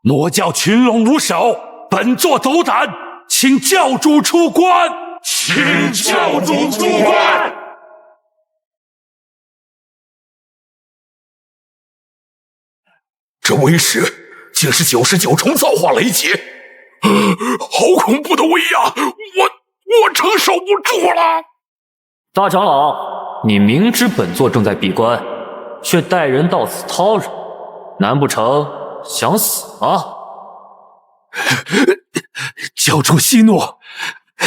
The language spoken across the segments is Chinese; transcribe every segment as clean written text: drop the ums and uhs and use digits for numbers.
魔教群龙无首，本座斗胆，请教主出关。请教主出关。这为师竟是99重造化雷劫，好恐怖的威压，我承受不住了。大长老，你明知本座正在闭关，却带人到此叨扰，难不成想死吗？教主息怒，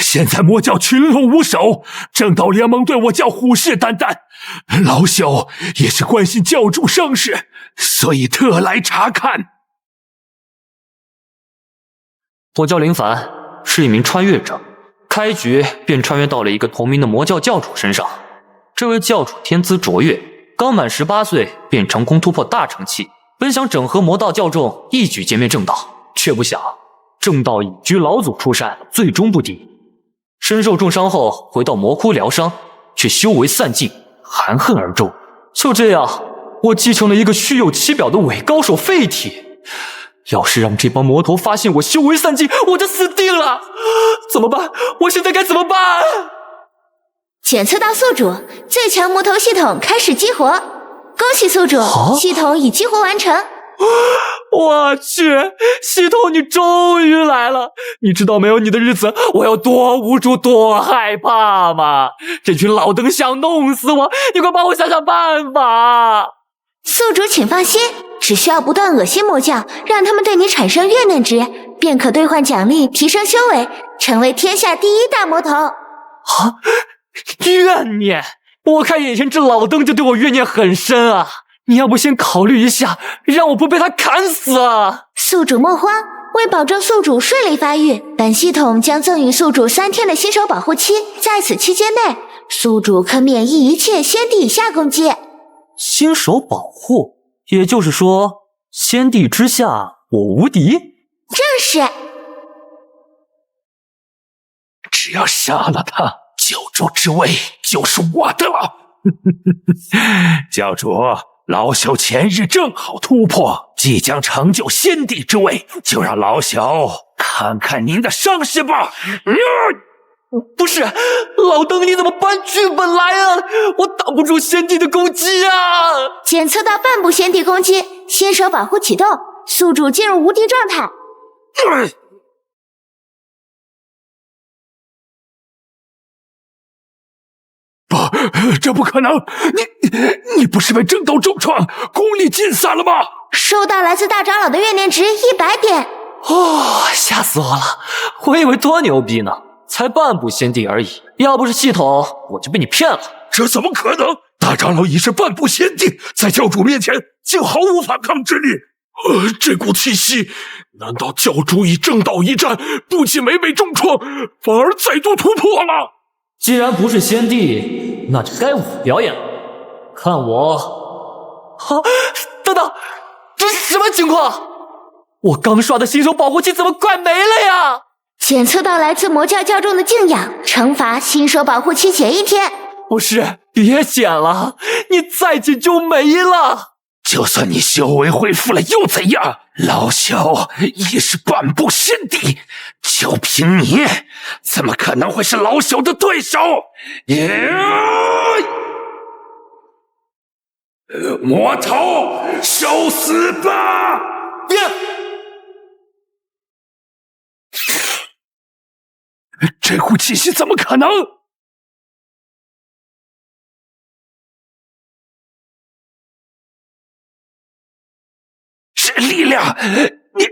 现在魔教群龙无首，正道联盟对我教虎视眈眈，老朽也是关心教主生事，所以特来查看。我叫林凡，是一名穿越者，开局便穿越到了一个同名的魔教教主身上。这位教主天资卓越，刚满18岁便成功突破大成期，本想整合魔道教众一举歼灭正道，却不想正道隐居老祖出山，最终不敌，身受重伤后回到魔窟疗伤，却修为散尽，含恨而终。就这样，我继承了一个虚有其表的伪高手废体。要是让这帮魔头发现我修为散尽，我就死定了！怎么办？我现在该怎么办？检测到宿主最强魔头系统开始激活，恭喜宿主，系统已激活完成。我去，系统你终于来了！你知道没有你的日子我有多无助多害怕吗？这群老登想弄死我，你快帮我想想办法！宿主请放心，只需要不断恶心魔教，让他们对你产生怨念值，便可兑换奖励，提升修为，成为天下第一大魔头。啊，怨念？我看眼前这老登就对我怨念很深啊！你要不先考虑一下，让我不被他砍死啊！宿主莫慌，为保证宿主顺利发育，本系统将赠予宿主3天的新手保护期，在此期间内，宿主可免疫一切先帝以下攻击。新手保护，也就是说，先帝之下我无敌？正是。只要杀了他，教主之位就是我的了。教主，老朽前日正好突破，即将成就先帝之位，就让老朽看看您的伤势吧。不是，老登你怎么搬剧本来啊？我挡不住先帝的攻击啊！检测到半步先帝攻击，新手保护启动，宿主进入无敌状态。不，这不可能！你不是被正道重创，功力尽散了吗？收到来自大长老的怨念值100点。吓死我了！我以为多牛逼呢，才半步先帝而已，要不是系统，我就被你骗了。这怎么可能？大长老已是半步先帝，在教主面前竟毫无反抗之力。这股气息，难道教主以正道一战，不仅没被重创，反而再度突破了？既然不是先帝，那就该我表演了。看我！等等，这是什么情况？我刚刷的新手保护期怎么快没了呀？检测到来自魔教教众的敬仰，惩罚新手保护期减1天。不是，别减了，你再减就没了。就算你修为恢复了又怎样？老朽也是半步先帝，就凭你，怎么可能会是老朽的对手？魔头，受死吧！这股气息怎么可能？这力量，你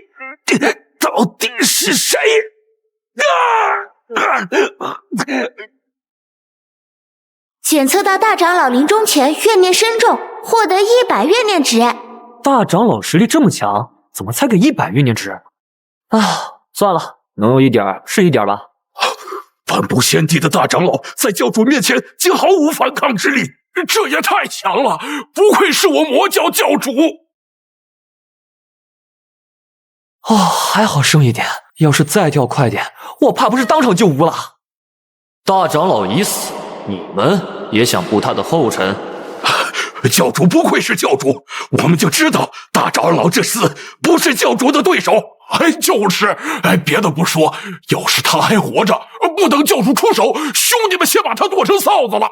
到底是谁？检测到大长老临终前怨念深重，获得100怨念值。大长老实力这么强，怎么才给100怨念值？算了，能有一点是一点吧。半步先帝的大长老在教主面前竟毫无反抗之力，这也太强了！不愧是我魔教教主。还好剩一点，要是再掉快点，我怕不是当场就无了。大长老已死，你们也想步他的后尘？教主不愧是教主，我们就知道大长老这厮不是教主的对手。就是，别的不说，要是他还活着，不等教主出手，兄弟们先把他剁成臊子了。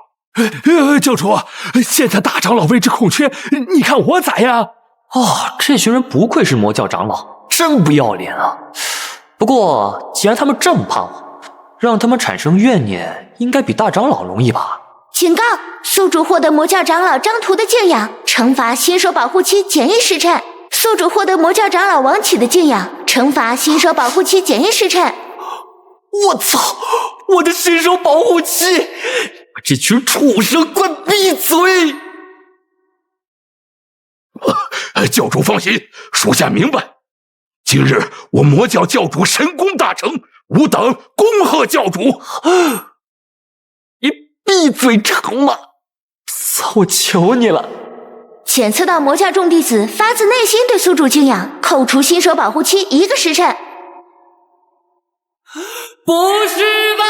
教主，现在大长老位置空缺，你看我咋样？这群人不愧是魔教长老，真不要脸啊！不过既然他们这么怕我，让他们产生怨念，应该比大长老容易吧？警告：宿主获得魔教长老张图的敬仰，惩罚新手保护期减1时辰。宿主获得魔教长老王启的敬仰，惩罚新手保护期减1时辰。我操！我的新手保护期！这群畜生，快闭嘴！教主放心，属下明白。今日我魔教教主神功大成，吾等恭贺教主。你闭嘴成吗？操！我求你了！检测到魔教众弟子发自内心对宿主敬仰，扣除新手保护期1个时辰。不是吧！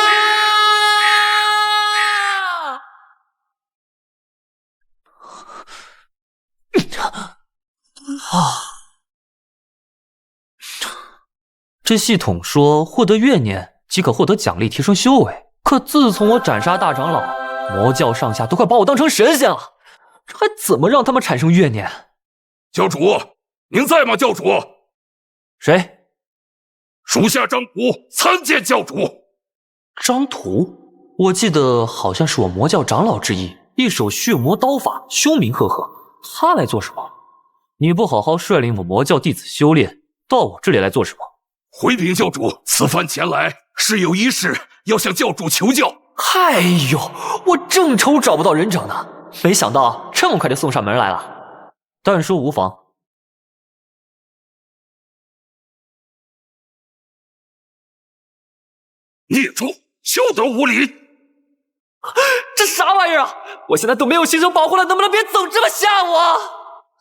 这系统说获得怨念即可获得奖励提升修为，可自从我斩杀大长老，魔教上下都快把我当成神仙了，这还怎么让他们产生怨念？教主，您在吗？教主？谁？属下张图参见教主。张图，我记得好像是我魔教长老之一，一手血魔刀法，凶名赫赫。他来做什么？你不好好率领我魔教弟子修炼，到我这里来做什么？回禀教主，此番前来是有一事要向教主求教。哎呦，我正愁找不到人整呢，没想到这么快就送上门来了。但说无妨。孽畜，休得无礼！这啥玩意儿啊！我现在都没有新手保护了，能不能别总这么吓我？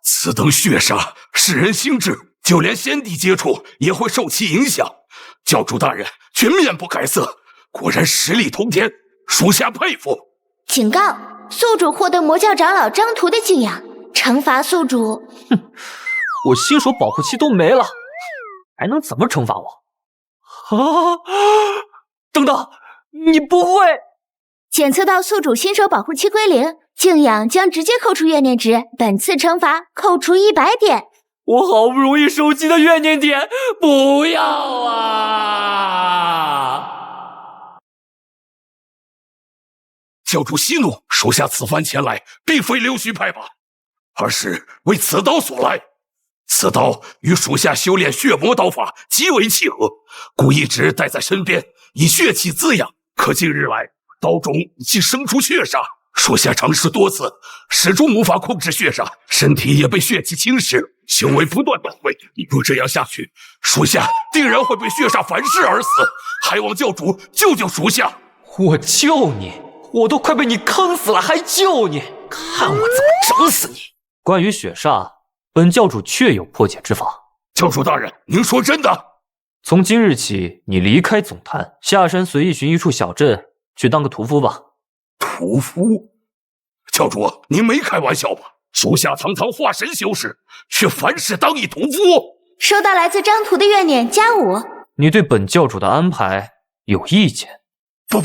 此等血杀，世人心智，就连先帝接触也会受其影响。教主大人却面不改色，果然实力通天，属下佩服。警告：宿主获得魔教长老张图的敬仰，惩罚宿主。哼，我新手保护期都没了，还能怎么惩罚我？等等，你不会？检测到宿主新手保护期归0，敬仰将直接扣除怨念值，本次惩罚扣除100点。我好不容易收集的怨念点，不要啊！教主息怒，属下此番前来，并非溜须拍马，而是为此刀所来。此刀与属下修炼血魔刀法极为契合，故一直带在身边，以血气滋养。可近日来，刀中竟生出血煞，属下尝试多次，始终无法控制血煞，身体也被血气侵蚀，修为不断倒退。若这样下去，属下定然会被血煞反噬而死，还望教主救救属下。我救你？我都快被你坑死了，还救你？看我怎么整死你！关于血煞，本教主确有破解之法。教主大人，您说真的？从今日起，你离开总坛，下山随意寻一处小镇去当个屠夫吧。屠夫？教主，您没开玩笑吧？属下堂堂化神修士，却凡事当一屠夫。收到来自张图的怨念+5。你对本教主的安排有意见？不，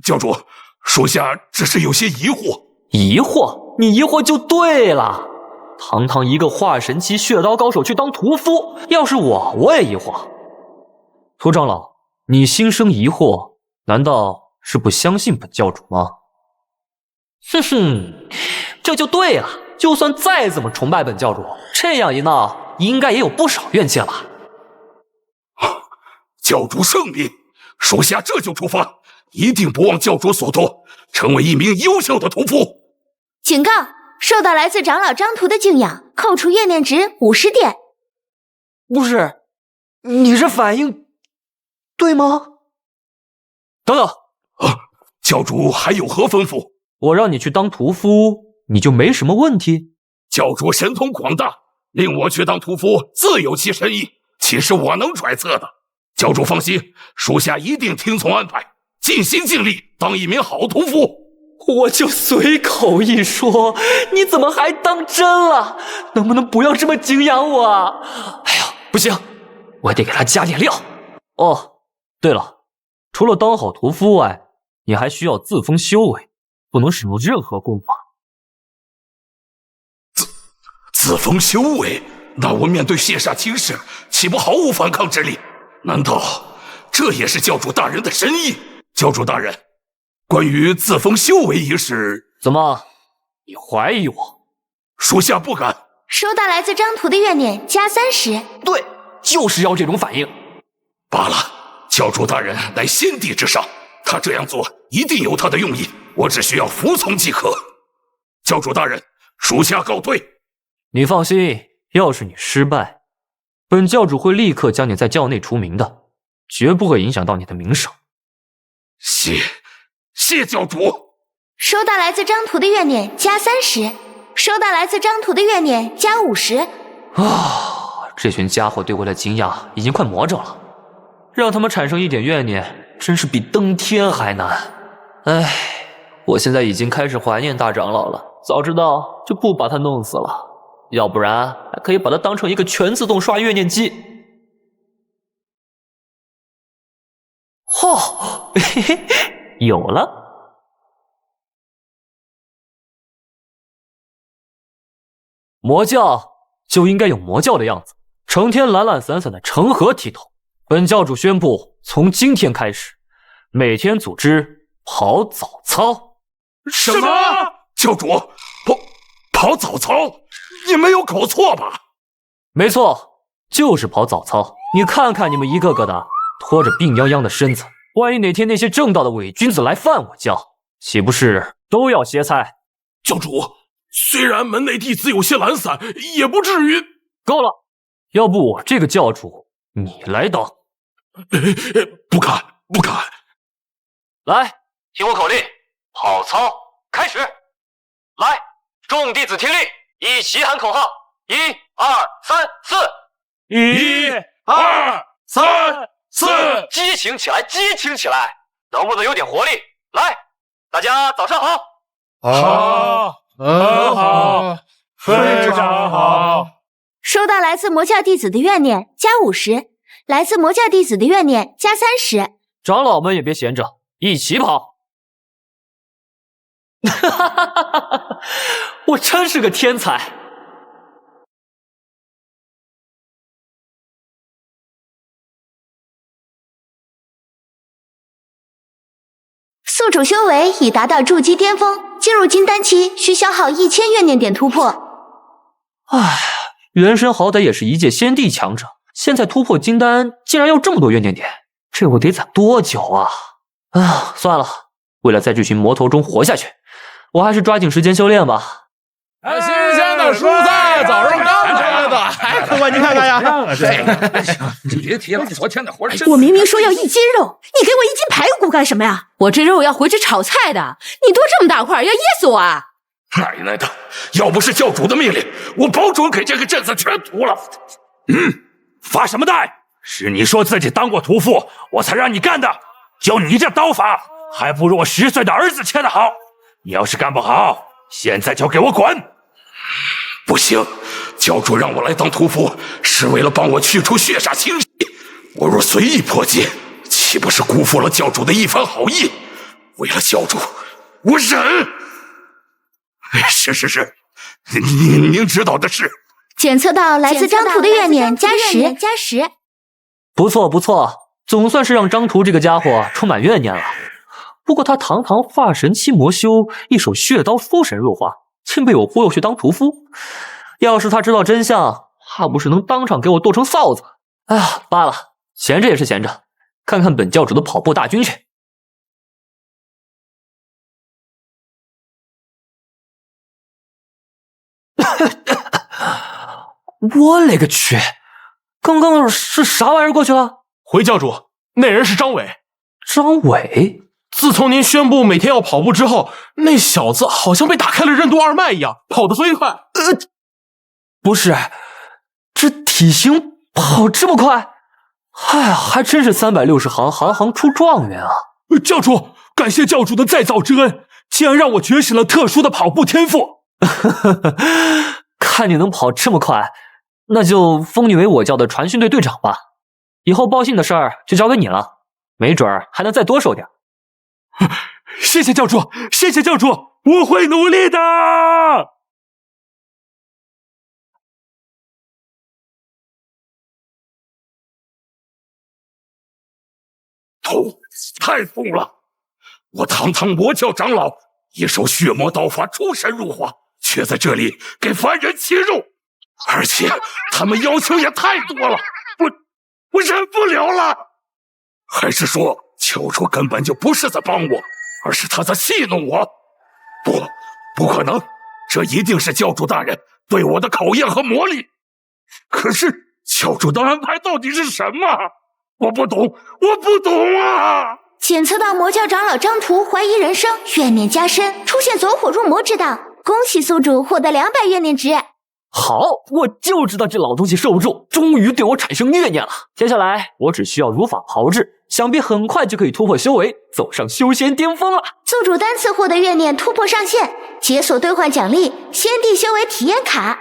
教主，属下只是有些疑惑。疑惑？你疑惑就对了。堂堂一个化神期血刀高手去当屠夫，要是我也疑惑。涂长老，你心生疑惑，难道是不相信本教主吗？哼哼，这就对了。就算再怎么崇拜本教主，这样一闹，应该也有不少怨气了吧？教主圣明，属下这就出发，一定不忘教主所托，成为一名优秀的屠夫。警告：受到来自长老张图的敬仰，扣除怨念值50点。不是，你这反应对吗？等等，教主还有何吩咐？我让你去当屠夫，你就没什么问题？教主神通广大，令我去当屠夫自有其深意，岂是我能揣测的？教主放心，属下一定听从安排，尽心尽力当一名好屠夫。我就随口一说，你怎么还当真了？能不能不要这么敬仰我啊？哎呀，不行，我得给他加点料。哦，对了，除了当好屠夫外，你还需要自封修为，不能使用任何功法。自封修为，那我面对血煞侵蚀，岂不毫无反抗之力？难道这也是教主大人的深意？教主大人，关于自封修为一事，怎么，你怀疑我？属下不敢。收到来自张图的怨念加30。对，就是要这种反应。罢了，教主大人乃先帝之上，他这样做一定有他的用意，我只需要服从即可。教主大人，属下告退。你放心，要是你失败，本教主会立刻将你在教内除名的，绝不会影响到你的名声。谢教主。收到来自张图的怨念加30。收到来自张图的怨念加50。这群家伙对我的敬仰已经快魔怔了，让他们产生一点怨念，真是比登天还难。唉，我现在已经开始怀念大长老了，早知道就不把他弄死了。要不然还可以把它当成一个全自动刷怨念机。嘿嘿，有了。魔教就应该有魔教的样子，成天懒懒散散的成何体统？本教主宣布，从今天开始，每天组织跑早操。什么？教主，跑早操？你没有搞错吧？没错，就是跑早操。你看看你们一个个的，拖着病殃殃的身子，万一哪天那些正道的伪君子来犯我教，岂不是都要歇菜？教主，虽然门内弟子有些懒散，也不至于。够了，要不我这个教主你来当。不敢。来，听我口令，跑操开始。来，众弟子听令，一起喊口号：1、2、3、4。1、2、3、4，激情起来，激情起来！能不能有点活力？来，大家早上好。好，很好，非常好。收到来自魔教弟子的怨念加50。来自魔教弟子的怨念加30。长老们也别闲着，一起跑！哈哈哈哈哈！我真是个天才。宿主修为已达到筑基巅峰，进入金丹期需消耗1000怨念点突破。唉，原神好歹也是一届先帝强者，现在突破金丹竟然要这么多怨念点，这我得攒多久啊？算了，为了在这群魔头中活下去，我还是抓紧时间修炼吧。新鲜的蔬菜，早上刚摘的，还客官您看看呀。你别提了，昨天那活真……我明明说要1斤肉，你给我1斤排骨干什么呀？我这肉要回去炒菜的，你多这么大块，要噎死我啊！奶奶的，要不是教主的命令，我保准给这个镇子全屠了。发什么呆？是你说自己当过屠夫，我才让你干的。就你这刀法，还不如我10岁的儿子切得好。你要是干不好，现在就给我滚！不行，教主让我来当屠夫，是为了帮我去除血煞侵袭。我若随意破戒，岂不是辜负了教主的一番好意？为了教主，我忍。是，您知道的事。检测到来自张图的怨念加10。不错，总算是让张图这个家伙充满怨念了。不过他堂堂化神期魔修，一手血刀封神入化，竟被我忽悠去当屠夫。要是他知道真相，怕不是能当场给我剁成臊子。罢了，闲着也是闲着，看看本教主的跑步大军去。我勒个去！刚刚是啥玩意儿过去了？回教主，那人是张伟。张伟？自从您宣布每天要跑步之后，那小子好像被打开了任督二脉一样，跑得飞快。不是，这体型跑这么快？还真是360行，行行出状元啊！教主，感谢教主的再造之恩，竟然让我觉醒了特殊的跑步天赋。看你能跑这么快，那就封你为我教的传讯队队长吧。以后报信的事儿就交给你了，没准儿还能再多收点。谢谢教主，谢谢教主，我会努力的。痛，太痛了！我堂堂魔教长老，一手血魔刀法出神入化，却在这里给凡人切肉，而且他们要求也太多了，我忍不了了。还是说教主根本就不是在帮我，而是他在戏弄我？不可能，这一定是教主大人对我的考验和磨砺。可是教主的安排到底是什么？我不懂啊！检测到魔教长老张图怀疑人生，怨念加深，出现走火入魔之道。恭喜宿主获得200怨念值。好，我就知道这老东西受不住，终于对我产生怨念了。接下来我只需要如法炮制，想必很快就可以突破修为，走上修仙巅峰了。宿主单次获得怨念突破上限，解锁兑换奖励仙帝修为体验卡。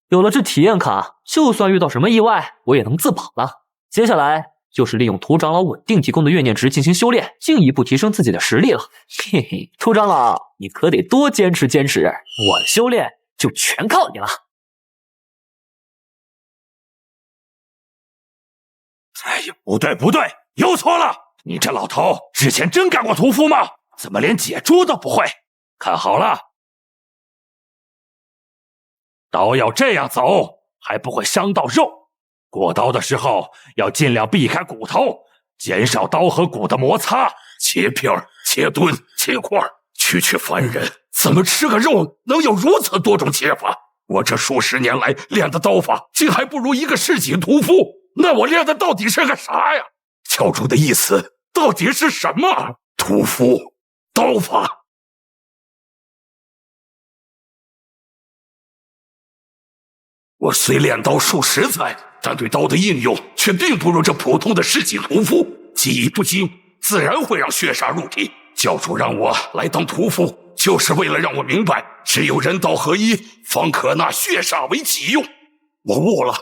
有了这体验卡，就算遇到什么意外，我也能自保了。接下来就是利用涂长老稳定提供的怨念值进行修炼，进一步提升自己的实力了。嘿嘿，涂长老，你可得多坚持坚持，我的修炼就全靠你了。哎呀，不对，又错了！你这老头之前真干过屠夫吗？怎么连解珠都不会？看好了，刀要这样走，还不会伤到肉。过刀的时候要尽量避开骨头，减少刀和骨的摩擦。切片、切墩、切块，区凡人怎么吃个肉能有如此多种切法？我这数十年来练的刀法，竟还不如一个市井屠夫。那我练的到底是个啥呀？教主的意思到底是什么？屠夫刀法？我虽练刀数十载，但对刀的应用却并不如这普通的市井屠夫。技艺不精，自然会让血煞入体。教主让我来当屠夫，就是为了让我明白，只有人刀合一，方可纳血煞为己用。我悟了！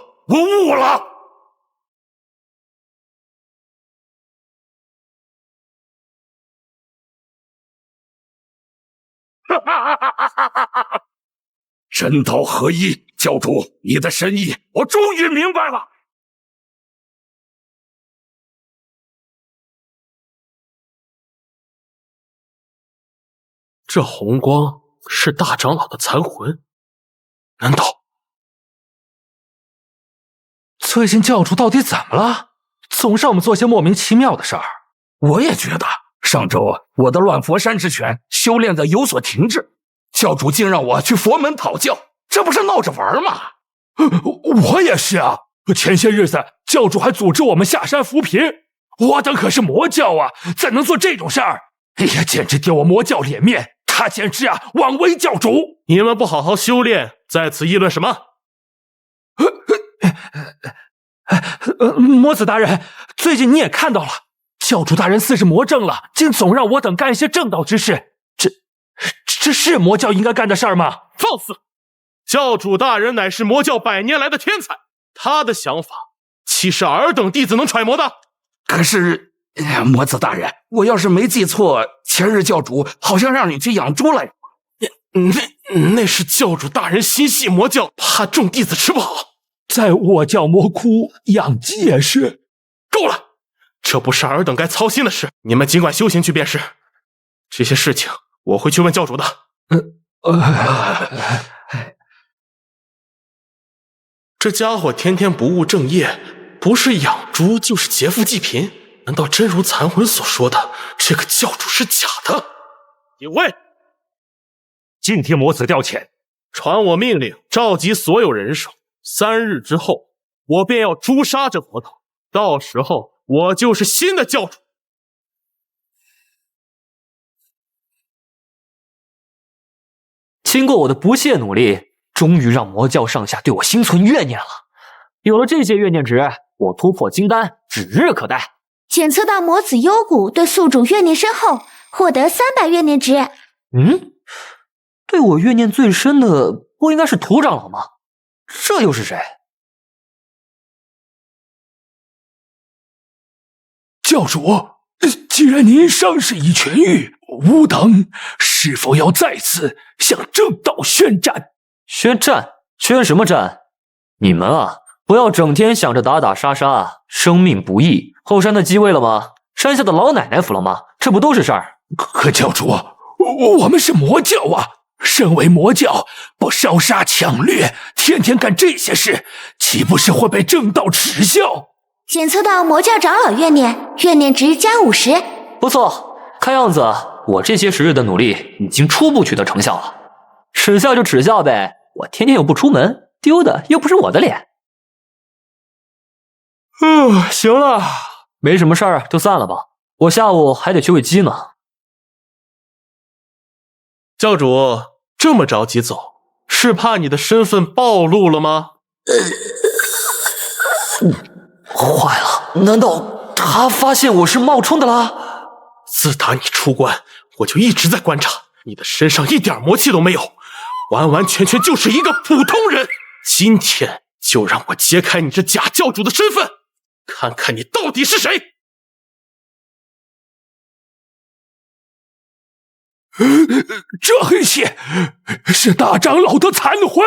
哈哈哈！人刀合一，教主，你的深意我终于明白了。这红光是大长老的残魂？难道最近教主到底怎么了？总让我们做些莫名其妙的事儿。我也觉得，上周我的乱佛山之拳修炼的有所停滞，教主竟让我去佛门讨教，这不是闹着玩吗？我也是啊，前些日子教主还组织我们下山扶贫，我等可是魔教啊，怎能做这种事儿？哎呀，简直丢我魔教脸面！他简直啊枉为教主！你们不好好修炼，在此议论什么？魔子大人，最近你也看到了，教主大人似是魔怔了，竟总让我等干一些正道之事，这是魔教应该干的事儿吗？放肆！教主大人乃是魔教100年来的天才，他的想法岂是尔等弟子能揣摩的？可是，魔子大人，我要是没记错，前日教主好像让你去养猪来着。那是教主大人心系魔教，怕众弟子吃不好。在我教魔窟养鸡也是。够了，这不是尔等该操心的事，你们尽管修行去便是。这些事情我会去问教主的。这家伙天天不务正业，不是养猪就是劫富济贫，难道真如残魂所说的，这个教主是假的？有位，敬听魔子调遣。传我命令，召集所有人手，3日之后，我便要诛杀这魔头，到时候我就是新的教主。经过我的不懈努力，终于让魔教上下对我心存怨念了。有了这些怨念值，我突破金丹指日可待。检测到魔子幽谷对宿主怨念深厚，获得300怨念值。对我怨念最深的不应该是涂长老吗？这又是谁？教主，既然您伤势已痊愈，吾等是否要再次向正道宣战？宣战？宣什么战？你们啊，不要整天想着打打杀杀，生命不易。后山的继位了吗？山下的老奶奶服了吗？这不都是事儿？可教主，我们是魔教啊！身为魔教，不烧杀抢掠，天天干这些事，岂不是会被正道耻笑？检测到魔教长老怨念，怨念值加50。不错，看样子我这些时日的努力已经初步取得成效了。耻笑就耻笑呗，我天天又不出门，丢的又不是我的脸。行了，没什么事儿就散了吧，我下午还得去喂鸡呢。教主这么着急走，是怕你的身份暴露了吗？坏了，难道他发现我是冒充的啦？自打你出关，我就一直在观察，你的身上一点魔气都没有，完完全全就是一个普通人。今天就让我揭开你这假教主的身份，看看你到底是谁。这黑血是大长老的残魂，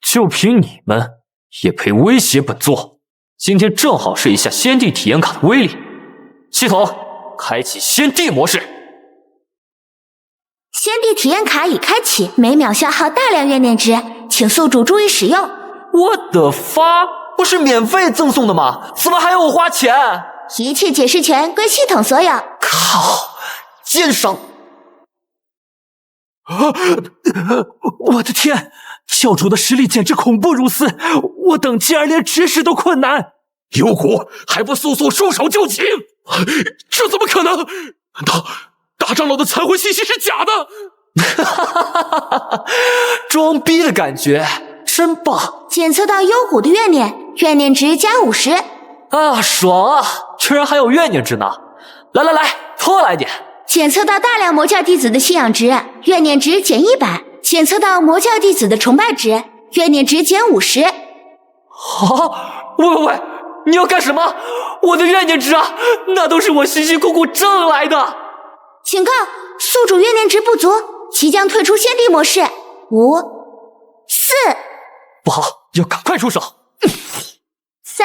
就凭你们也配威胁本座？今天正好试一下先帝体验卡的威力。系统开启先帝模式。先帝体验卡已开启，每秒消耗大量怨念值，请宿主注意使用。我的发，不是免费赠送的吗？怎么还要我花钱？一切解释权归系统所有。靠，奸商！我的天，教主的实力简直恐怖如斯，我等继而连指使都困难。有骨还不速速束手就擒？这怎么可能？难道大长老的残魂信息是假的？装逼的感觉真棒！检测到幽谷的怨念，怨念值加50。啊，爽啊！居然还有怨念值呢！来来来，多来点！检测到大量魔教弟子的信仰值，怨念值减100。检测到魔教弟子的崇拜值，怨念值减50。喂，你要干什么？我的怨念值啊，那都是我辛辛苦苦挣来的。警告，宿主怨念值不足，即将退出先帝模式。5、4。不好，要赶快出手。3、2、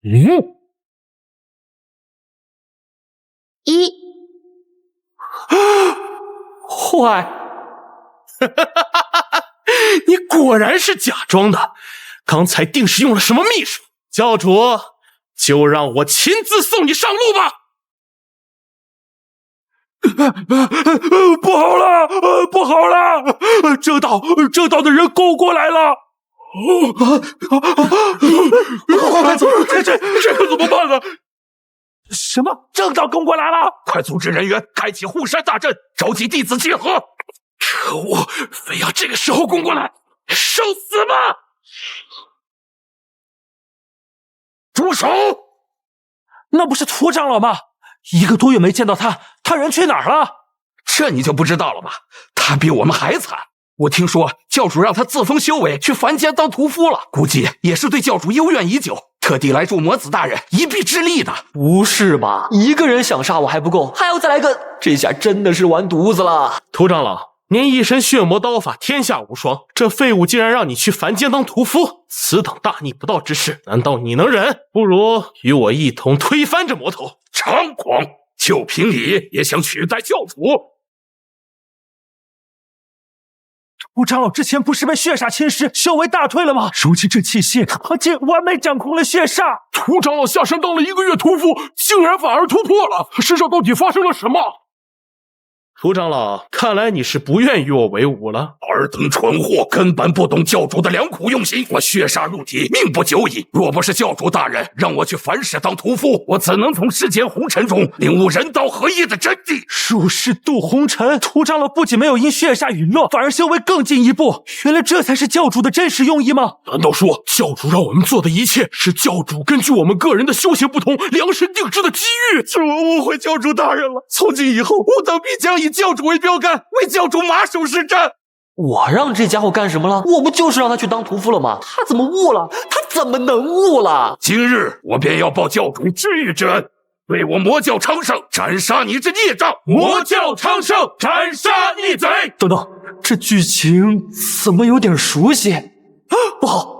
1。坏！你果然是假装的，刚才定是用了什么秘术？教主，就让我亲自送你上路吧！不好了，不好了！正道的人攻过来了！快走！这可怎么办呢？什么？正道攻过来了？快组织人员开启护山大阵，召集弟子结合！可恶，非要这个时候攻过来，受死吧！住手！那不是涂长老吗？1个多月没见到他，他人去哪儿了？这你就不知道了吧？他比我们还惨。我听说教主让他自封修为，去凡间当屠夫了，估计也是对教主幽怨已久，特地来助魔子大人一臂之力的。不是吧？一个人想杀我还不够，还要再来个，这下真的是完犊子了。涂长老，您一身血魔刀法，天下无双，这废物竟然让你去凡间当屠夫，此等大逆不道之事，难道你能忍？不如与我一同推翻这魔头！猖狂！就凭你也想取代教主？涂长老之前不是被血煞侵蚀，修为大退了吗？如今这气息，他竟完美掌控了血煞。涂长老下山当了1个月屠夫，竟然反而突破了，身上到底发生了什么？涂长老，看来你是不愿与我为伍了。尔等蠢货根本不懂教主的良苦用心，我血煞入体，命不久矣。若不是教主大人让我去凡世当屠夫，我怎能从世间红尘中领悟人道合一的真谛？术士渡红尘，涂长老不仅没有因血煞陨落，反而修为更进一步。原来这才是教主的真实用意吗？难道说教主让我们做的一切是教主根据我们个人的修行不同量身定制的机遇？是我误会教主大人了。从今以后，我等必将以教主为标杆，为教主马首是瞻。我让这家伙干什么了？我不就是让他去当屠夫了吗？他怎么悟了？他怎么能悟了？今日我便要报教主知遇之恩，为我魔教昌盛斩杀你这孽障！魔教昌盛，斩杀逆贼！等等，这剧情怎么有点熟悉？不好！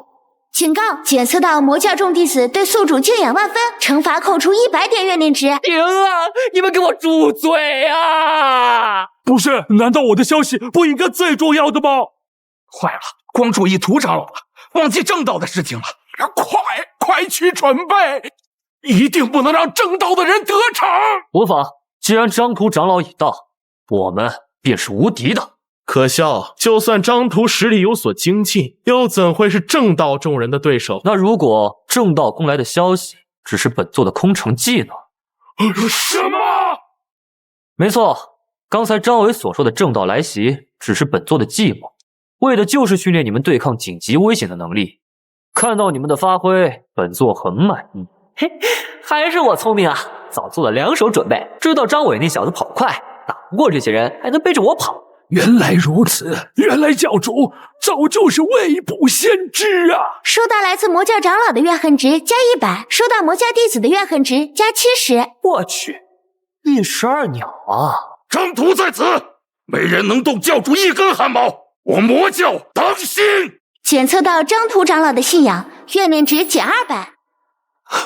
警告：检测到魔教众弟子对宿主敬仰万分，惩罚扣除100点怨念值。停啊！你们给我住嘴啊！不是，难道我的消息不应该最重要的吗？坏了，光注意涂长老了，忘记正道的事情了。快去准备，一定不能让正道的人得逞。无妨，既然张屠长老已到，我们便是无敌的。可笑，就算张屠实力有所精进，又怎会是正道众人的对手？那如果正道攻来的消息只是本座的空城计呢？什么？没错，刚才张伟所说的正道来袭只是本座的计谋，为的就是训练你们对抗紧急危险的能力。看到你们的发挥，本座很满意。嘿，还是我聪明啊，早做了2手准备，知道张伟那小子跑快，打不过这些人，还能背着我跑。原来如此，原来教主早就是未卜先知啊！收到来自魔教长老的怨恨值加100，收到魔教弟子的怨恨值加70。我去，12鸟啊！张屠在此，没人能动教主一根汗毛，我魔教当心！检测到张屠长老的信仰，怨念值减200。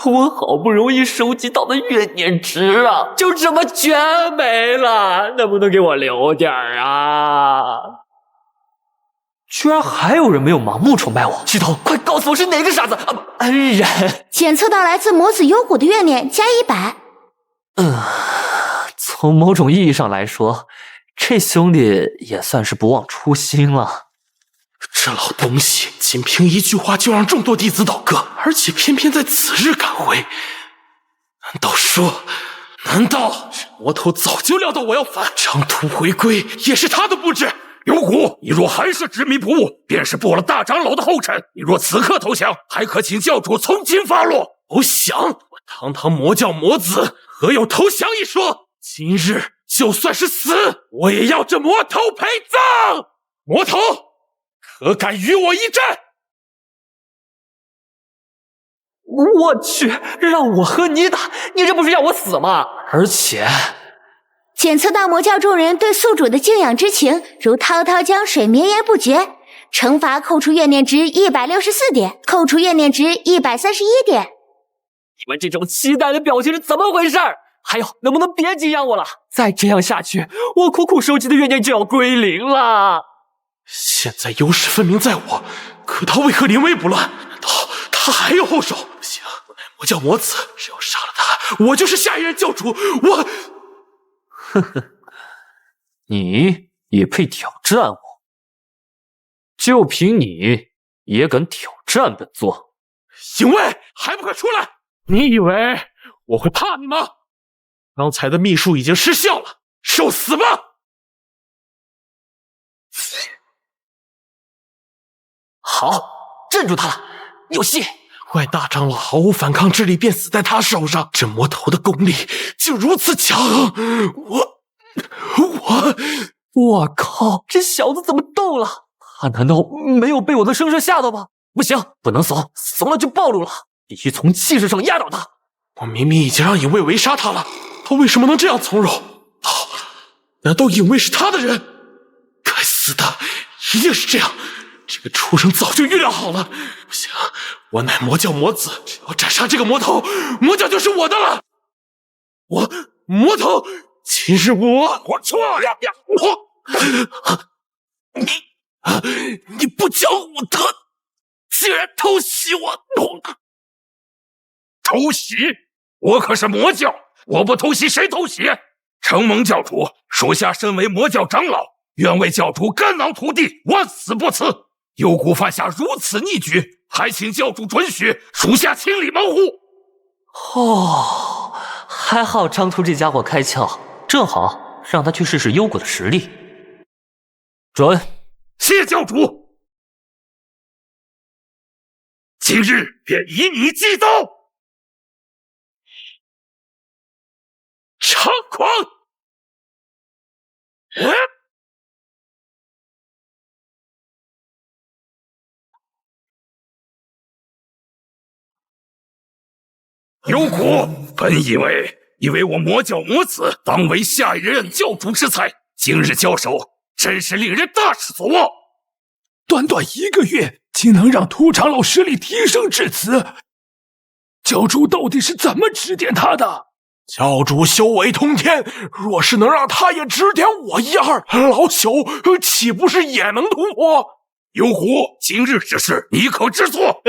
我好不容易收集到的怨念值啊，就这么全没了，能不能给我留点啊？居然还有人没有盲目崇拜我，巨头，快告诉我是哪个傻子恩人！检测到来自魔子幽谷的怨念加100。从某种意义上来说，这兄弟也算是不忘初心了。这老东西仅凭一句话就让众多弟子倒戈，而且偏偏在此日赶回。难道这魔头早就料到我要反？张屠回归也是他的布置？有骨，你若还是执迷不悟，便是步了大长老的后尘。你若此刻投降，还可请教主从轻发落。投降？我堂堂魔教魔子，何有投降一说？今日就算是死，我也要这魔头陪葬！魔头，可敢与我一战？我去，让我和你打，你这不是要我死吗？而且检测到魔教众人对宿主的敬仰之情如滔滔江水绵延不绝，惩罚扣除怨念值164点，扣除怨念值131点。你们这种期待的表情是怎么回事？还有，能不能别敬仰我了？再这样下去，我苦苦收集的怨念就要归零了。现在优势分明在我，可他为何临危不乱？难道他还有后手？不行，我乃魔教魔子，只要杀了他，我就是下一任教主。我，呵呵，你也配挑战我？就凭你也敢挑战本座？影卫，还不快出来！你以为我会怕你吗？刚才的秘术已经失效了，受死吧！好，镇住他了，有戏！怪大长老毫无反抗之力，便死在他手上。这魔头的功力就如此强，我靠，这小子怎么动了？他难道没有被我的声势吓到吗？不行，不能怂，怂了就暴露了，必须从气势上压倒他。我明明已经让影卫围杀他了，他为什么能这样从容？难道影卫是他的人？该死的，一定是这样！这个畜生早就预料好了。不行，我乃魔教魔子，只要斩杀这个魔头，魔教就是我的了。魔头，今日我错了呀！你不讲武德，竟然偷袭我！偷袭？我可是魔教，我不偷袭谁偷袭？承蒙教主，属下身为魔教长老，愿为教主肝脑涂地，万死不辞。幽谷犯下如此逆举，还请教主准许，属下千里忙乎。哦，还好张图这家伙开窍，正好让他去试试幽谷的实力。准，谢教主。今日便以你祭刀。猖狂！幽谷，本以为我魔教魔子当为下一任教主之才，今日交手，真是令人大失所望。短短1个月，竟能让涂长老实力提升至此，教主到底是怎么指点他的？教主修为通天，若是能让他也指点我一二，老朽岂不是也能突破？幽谷，今日之事你可知错？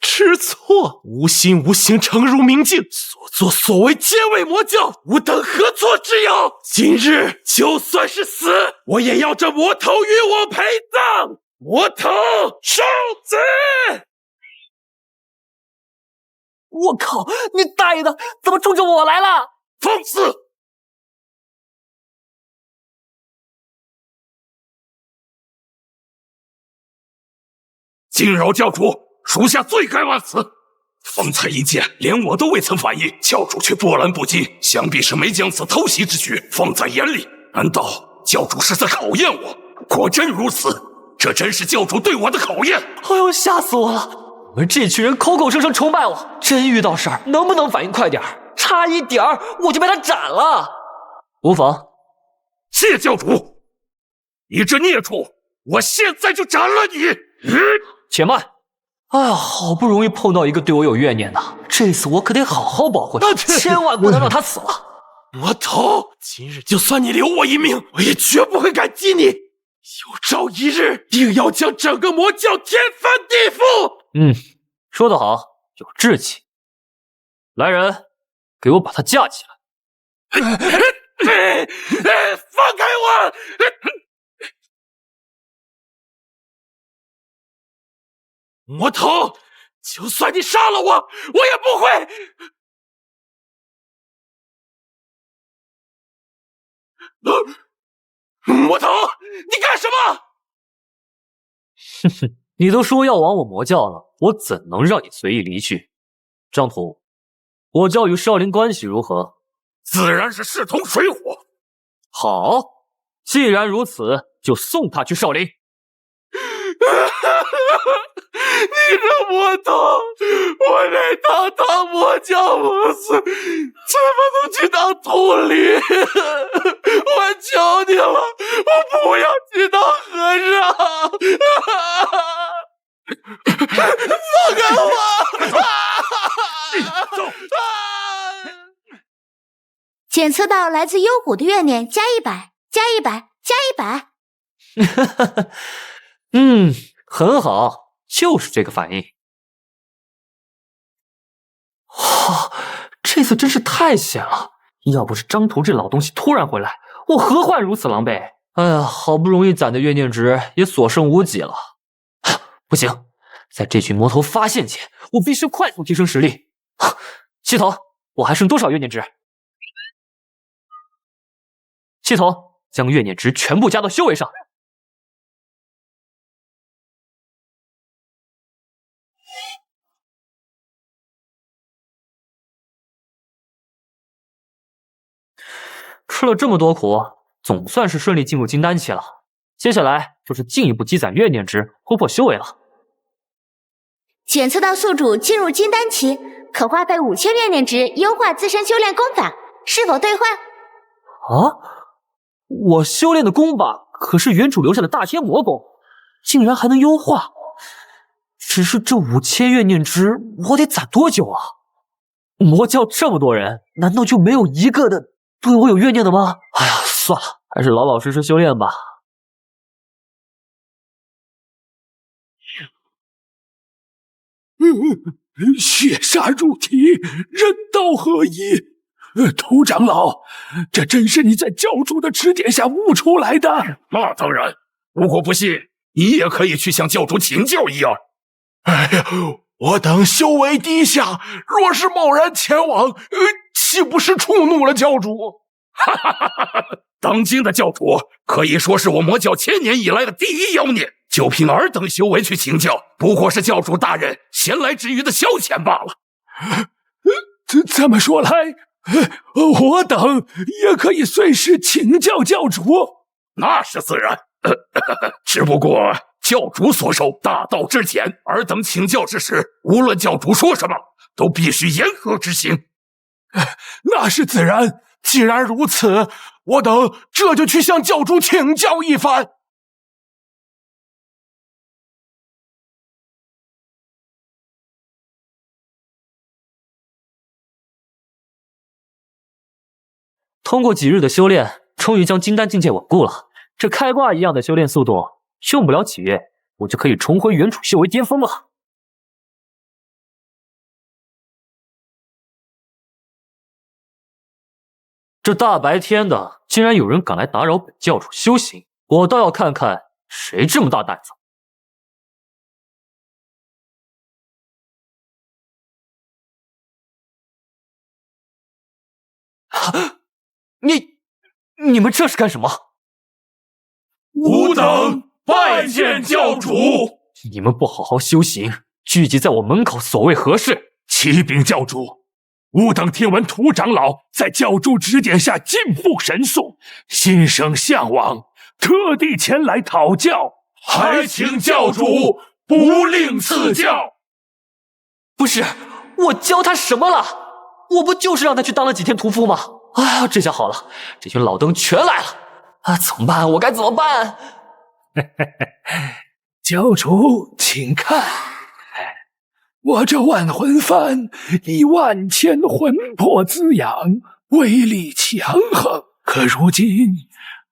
知错，无心无形，诚如明镜，所作所为皆为魔教，吾等何错之有？今日就算是死，我也要这魔头与我陪葬。魔头受死！我靠，你大爷的，怎么冲着我来了？放肆！惊扰教主，属下罪该万死。方才一剑，连我都未曾反应，教主却波澜不惊，想必是没将此偷袭之举放在眼里。难道教主是在考验我？果真如此，这真是教主对我的考验。哎呦，吓死我了！我们这群人口口声声崇拜我，真遇到事儿能不能反应快点？差一点儿我就被他斩了。无妨，谢教主，你这孽畜，我现在就斩了你！且慢！哎呀，好不容易碰到一个对我有怨念的，这次我可得好好保护他，千万不能让他死了。魔头，今日就算你留我一命，我也绝不会感激你。有朝一日，定要将整个魔教天翻地覆。说得好，有志气。来人，给我把他架起来！放开我！魔头，就算你杀了我，我也不会。魔头，你干什么？哼哼，你都说要亡我魔教了，我怎能让你随意离去？张图，我教与少林关系如何？自然是势同水火。好，既然如此，就送他去少林。你这魔头，我得当魔教魔师，怎么能去当徒弟？我求你了，我不要去当和尚！放开我！走！检测到来自幽谷的怨念，加100，加100，加100。很好，就是这个反应。哇，这次真是太险了！要不是张图这老东西突然回来，我何患如此狼狈？哎呀，好不容易攒的怨念值也所剩无几了。不行，在这群魔头发现前，我必须快速提升实力。系统，我还剩多少怨念值？系统，将怨念值全部加到修为上。吃了这么多苦，总算是顺利进入金丹期了。接下来就是进一步积攒怨念值，突破修为了。检测到宿主进入金丹期，可花费5000怨念值优化自身修炼功法，是否兑换？啊，我修炼的功法可是原主留下的大天魔功，竟然还能优化。只是这5000怨念值，我得攒多久啊？魔教这么多人，难道就没有一个的对我有怨念的吗？哎呀，算了，还是老老实实修炼吧。血煞入体，人道合一。涂长老，这真是你在教主的指点下悟出来的？那当然，如果不信，你也可以去向教主请教一二。哎呀，我等修为低下，若是贸然前往，岂不是触怒了教主？哈哈哈哈！当今的教主可以说是我魔教千年以来的第一妖孽，就凭尔等修为去请教，不过是教主大人闲来之余的消遣罢了。这么说来，我等也可以随时请教教主。那是自然，只不过教主所授大道至简，尔等请教之时，无论教主说什么，都必须严格执行。那是自然。既然如此，我等这就去向教主请教一番。通过几日的修炼，终于将金丹境界稳固了。这开挂一样的修炼速度，用不了几月，我就可以重回原主修为巅峰了。这大白天的，竟然有人敢来打扰本教主修行，我倒要看看谁这么大胆子。你们这是干什么？吾等拜见教主。你们不好好修行，聚集在我门口，所谓何事？启禀教主，吾等听闻涂长老在教主指点下进步神速，心生向往，特地前来讨教，还请教主不吝赐教。不是，我教他什么了？我不就是让他去当了几天屠夫吗？哎呀，这下好了，这群老登全来了啊！怎么办？我该怎么办？教主，请看，我这万魂幡以万千魂魄滋养，威力强横。可如今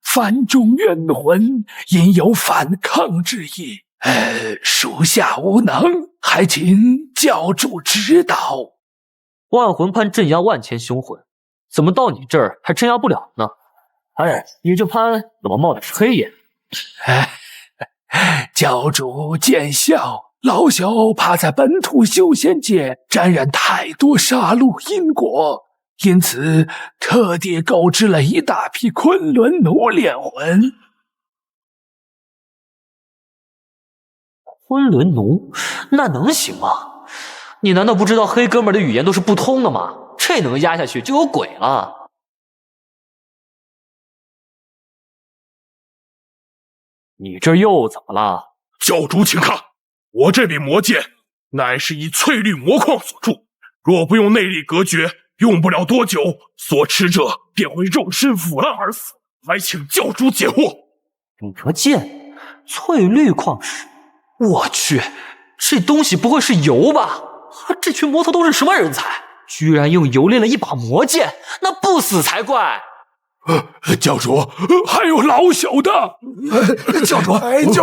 幡中怨魂因有反抗之意，属下无能，还请教主指导。万魂幡镇压万千凶魂，怎么到你这儿还镇压不了呢？你这幡怎么冒的是黑烟？教主见笑，老朽怕在本土修仙界沾染太多杀戮因果，因此特地购置了一大批昆仑奴炼魂。昆仑奴？那能行吗？你难道不知道黑哥们的语言都是不通的吗？这能压下去就有鬼了。你这又怎么了？教主请看，我这柄魔剑乃是以翠绿魔矿所铸，若不用内力隔绝，用不了多久，所持者便会肉身腐烂而死，还请教主解惑。魔剑，翠绿矿石，我去，这东西不会是油吧？这群魔头都是什么人才？居然用油炼了一把魔剑，那不死才怪！教主，还有老朽的。教主，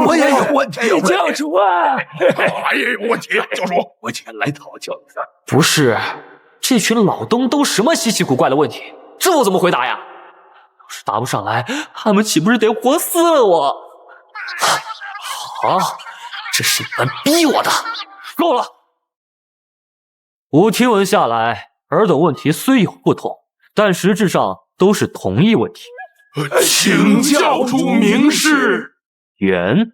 我也有问题。教主啊，我也有问题。教主，我前来讨教一下。不是，这群老东都什么稀奇古怪的问题？这我怎么回答呀？要是答不上来，他们岂不是得活撕了我？好，这是你们逼我的。够了！我听闻下来，尔等问题虽有不同，但实质上都是同一问题。请教主明示。缘，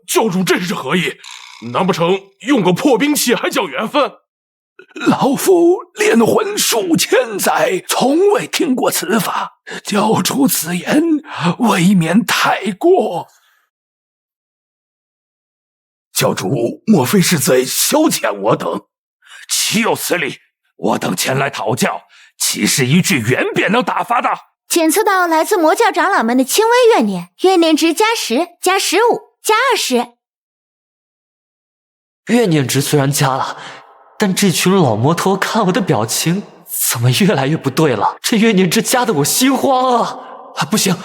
教主这是何意？难不成用个破兵器还叫缘分？老夫炼魂数千载，从未听过此法。教主此言未免太过。教主莫非是在消遣我等？岂有此理！我等前来讨教，岂是一句缘便能打发的？检测到来自魔教长老们的轻微怨念，怨念值+10、+15、+20。怨念值虽然加了，但这群老魔头看我的表情，怎么越来越不对了？这怨念值加得我心慌啊！不行，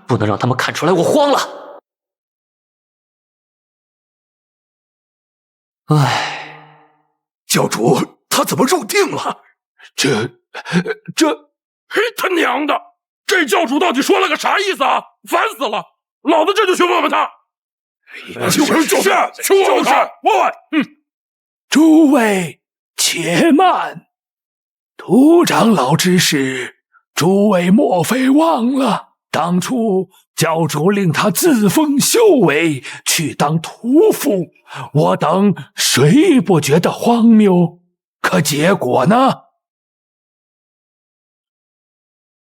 不能让他们看出来我慌了。唉，教主，他怎么入定了？嘿，他娘的！这教主到底说了个啥意思啊？烦死了！老子这就去问问他。就是去问问他，问。诸位且慢，涂长老之事，诸位莫非忘了？当初教主令他自封修为，去当屠夫，我等谁不觉得荒谬？可结果呢？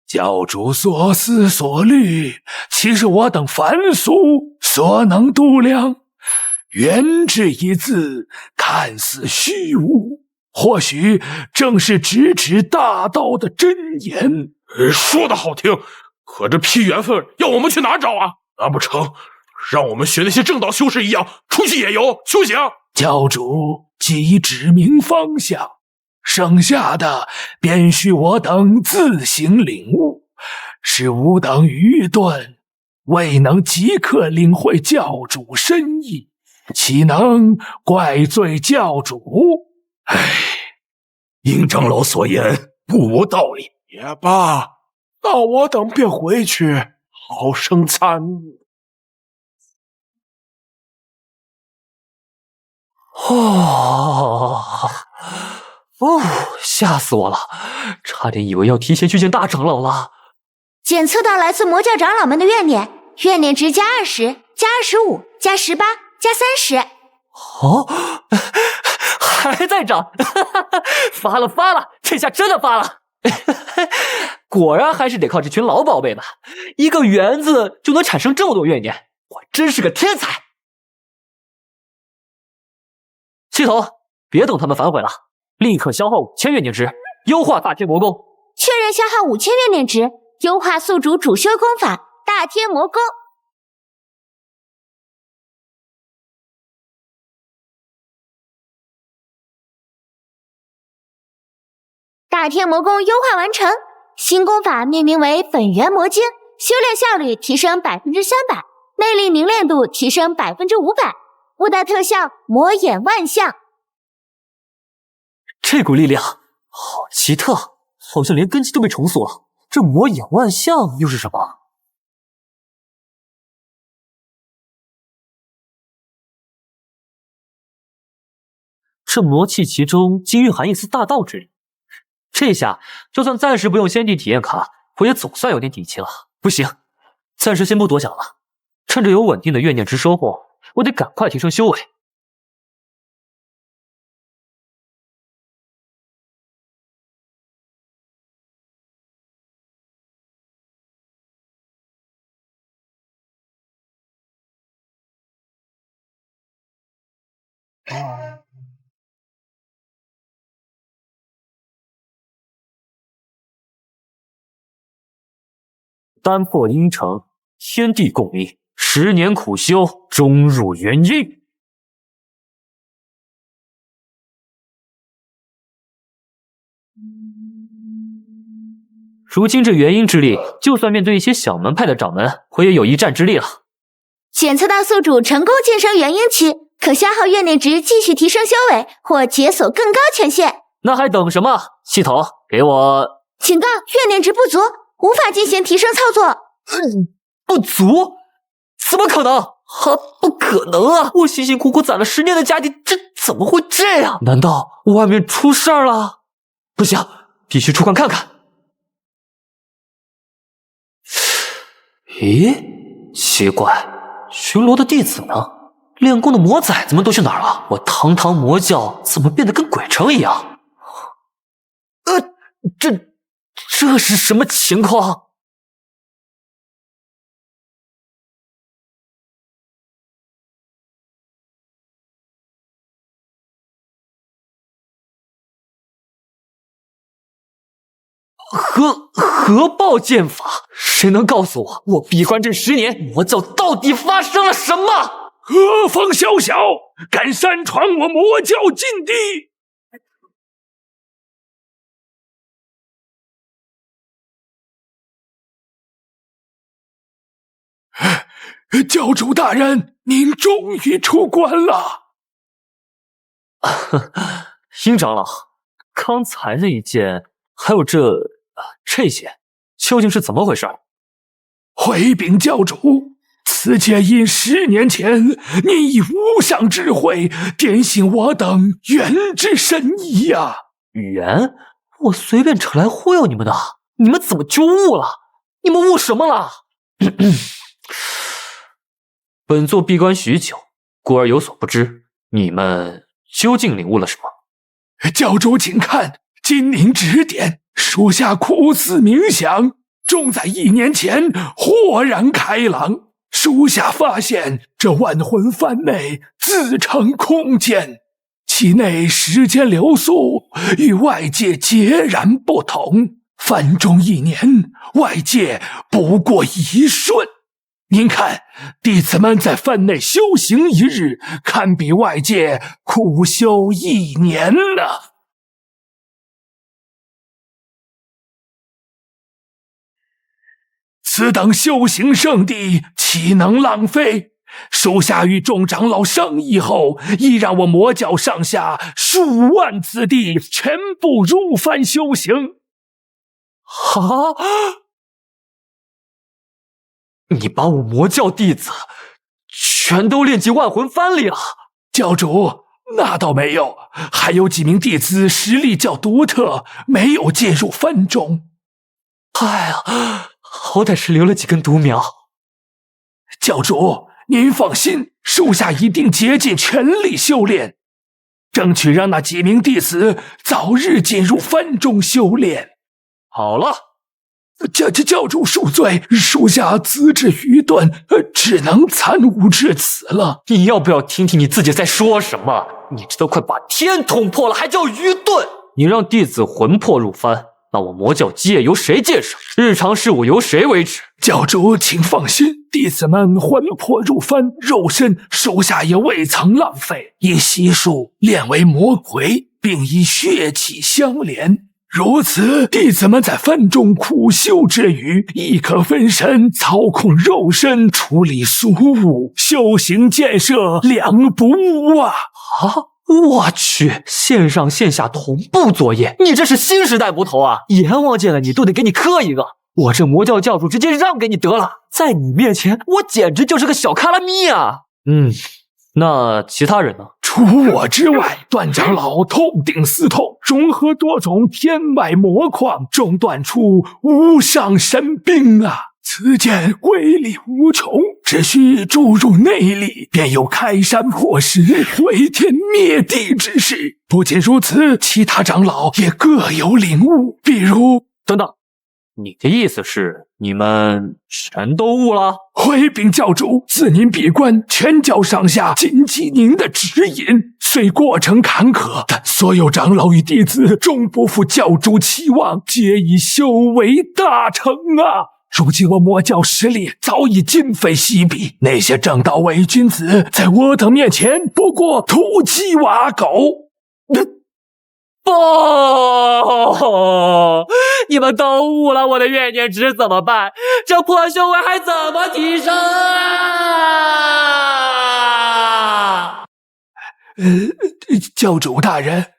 教主所思所虑，岂是我等凡俗所能度量？元之一字，看似虚无，或许正是直指大道的真言。说的好听，可这批缘分要我们去哪找啊？难不成让我们学那些正道修士一样出去野游修行？教主既已指明方向，剩下的便需我等自行领悟。是吾等愚钝，未能即刻领会教主深意，岂能怪罪教主？殷长老所言不无道理。也罢，那我等便回去，好生参悟。吓死我了，差点以为要提前去见大长老了。检测到来自魔教长老们的怨念，怨念值加20、加25、加18、加30。哦，还在涨，发了，这下真的发了。果然还是得靠这群老宝贝吧，一个园子就能产生这么多怨念，我真是个天才。系统，别等他们反悔了，立刻消耗5000怨念值，优化大天魔功。确认消耗5000怨念值，优化宿主主修功法大天魔功。大天魔功优化完成，新功法命名为本源魔经，修炼效率提升300%，魅力凝练度提升500%，附带特效魔眼万象。这股力量好奇特，好像连根基都被重塑了。这魔眼万象又是什么？这魔气其中竟蕴含一丝大道之力，这下就算暂时不用先帝体验卡，我也总算有点底气了。不行，暂时先不多想了，趁着有稳定的怨念值收获，我得赶快提升修为。丹破阴城，天地共力，10年苦修，终入元婴。如今这元婴之力，就算面对一些小门派的掌门，我也有一战之力了。检测到宿主成功晋升元婴期，可消耗怨念值继续提升修为，或解锁更高权限。那还等什么？系统，给我……警告，怨念值不足，无法进行提升操作。不足？怎么可能？不可能啊！我辛辛苦苦攒了10年的家底，这怎么会这样？难道外面出事儿了？不行，必须出关看看。咦，奇怪，巡逻的弟子呢？练功的魔崽子们都去哪儿了？我堂堂魔教怎么变得跟鬼城一样？这是什么情况？核爆剑法，谁能告诉我，我闭关这10年，魔教到底发生了什么？何方宵小，敢擅闯我魔教禁地？教主大人，您终于出关了。殷长老，刚才那一件，还有这些，究竟是怎么回事？回禀教主，此件因10年前您以无上智慧点醒我等缘之深意呀。缘？我随便扯来忽悠你们的，你们怎么就悟了？你们悟什么了？本座闭关许久，故而有所不知，你们究竟领悟了什么？教主请看，今您指点，属下苦思冥想，终在1年前豁然开朗。属下发现这万魂幡内自成空间，其内时间流速与外界截然不同，幡中1年，外界不过1瞬。您看，弟子们在幡内修行1日，堪比外界苦修1年呢。此等修行圣地，岂能浪费？属下与众长老商议后，已让我魔教上下数万子弟全部入幡修行。你把我魔教弟子全都练进万魂幡里了？教主，那倒没有，还有几名弟子实力较独特，没有进入幡中。哎呀，好歹是留了几根独苗。教主，您放心，属下一定竭尽全力修炼，争取让那几名弟子早日进入幡中修炼。好了，教主恕罪，属下资质愚钝，只能参悟至此了。你要不要听听你自己在说什么？你这都快把天捅破了，还叫愚钝？你让弟子魂魄入幡，那我魔教基业由谁接手？日常事务由谁维持？教主请放心，弟子们魂魄入幡，肉身属下也未曾浪费，以悉数炼为魔魁，并以血气相连。如此，弟子们在幡中苦修之余，亦可分身操控肉身，处理俗务，修行建设两不误啊！我去，线上线下同步作业，你这是新时代魔头啊！阎王见了你都得给你磕一个。我这魔教教主直接让给你得了，在你面前我简直就是个小卡拉咪啊！那其他人呢？除我之外，段长老痛定思痛，融合多种天外魔矿，中断出无上神兵啊！此剑威力无穷，只需注入内力，便有开山破石、毁天灭地之势。不仅如此，其他长老也各有领悟，比如……等等，你的意思是你们全都悟了？回禀教主，自您闭关，全教上下谨记您的指引。虽过程坎坷，但所有长老与弟子终不负教主期望，皆已修为大成啊！如今我魔教实力早已今非昔比，那些正道伪君子在我等面前不过土鸡瓦狗。不，你们都误了我的怨念值怎么办？这破修为还怎么提升啊？教主大人，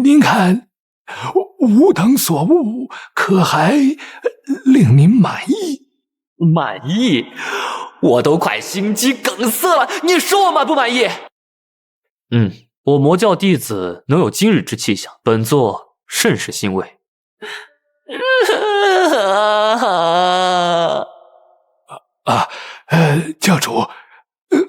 您看，吾等所悟，可还令您满意？满意？我都快心肌梗塞了，你说我满不满意？我魔教弟子能有今日之气象，本座甚是欣慰。教主，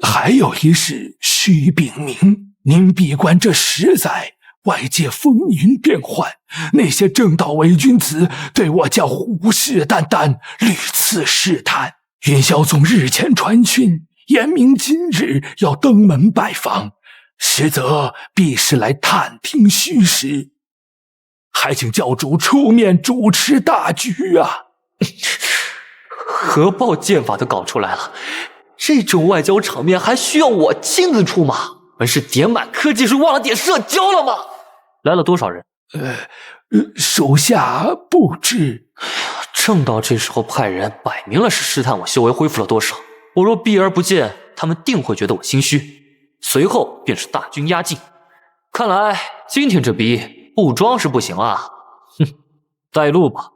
还有一事需禀明。您闭关这10载，外界风云变幻，那些正道伪君子对我教虎视眈眈，屡次试探。云霄宗日前传讯，言明今日要登门拜访，实则必是来探听虚实，还请教主出面主持大局啊！核爆剑法都搞出来了，这种外交场面还需要我亲自出马？我们是点满科技是忘了点社交了吗？来了多少人？属下不知。正道这时候派人，摆明了是试探我修为恢复了多少。我若避而不见，他们定会觉得我心虚，随后便是大军压境。看来今天这逼不装是不行啊！哼，带路吧。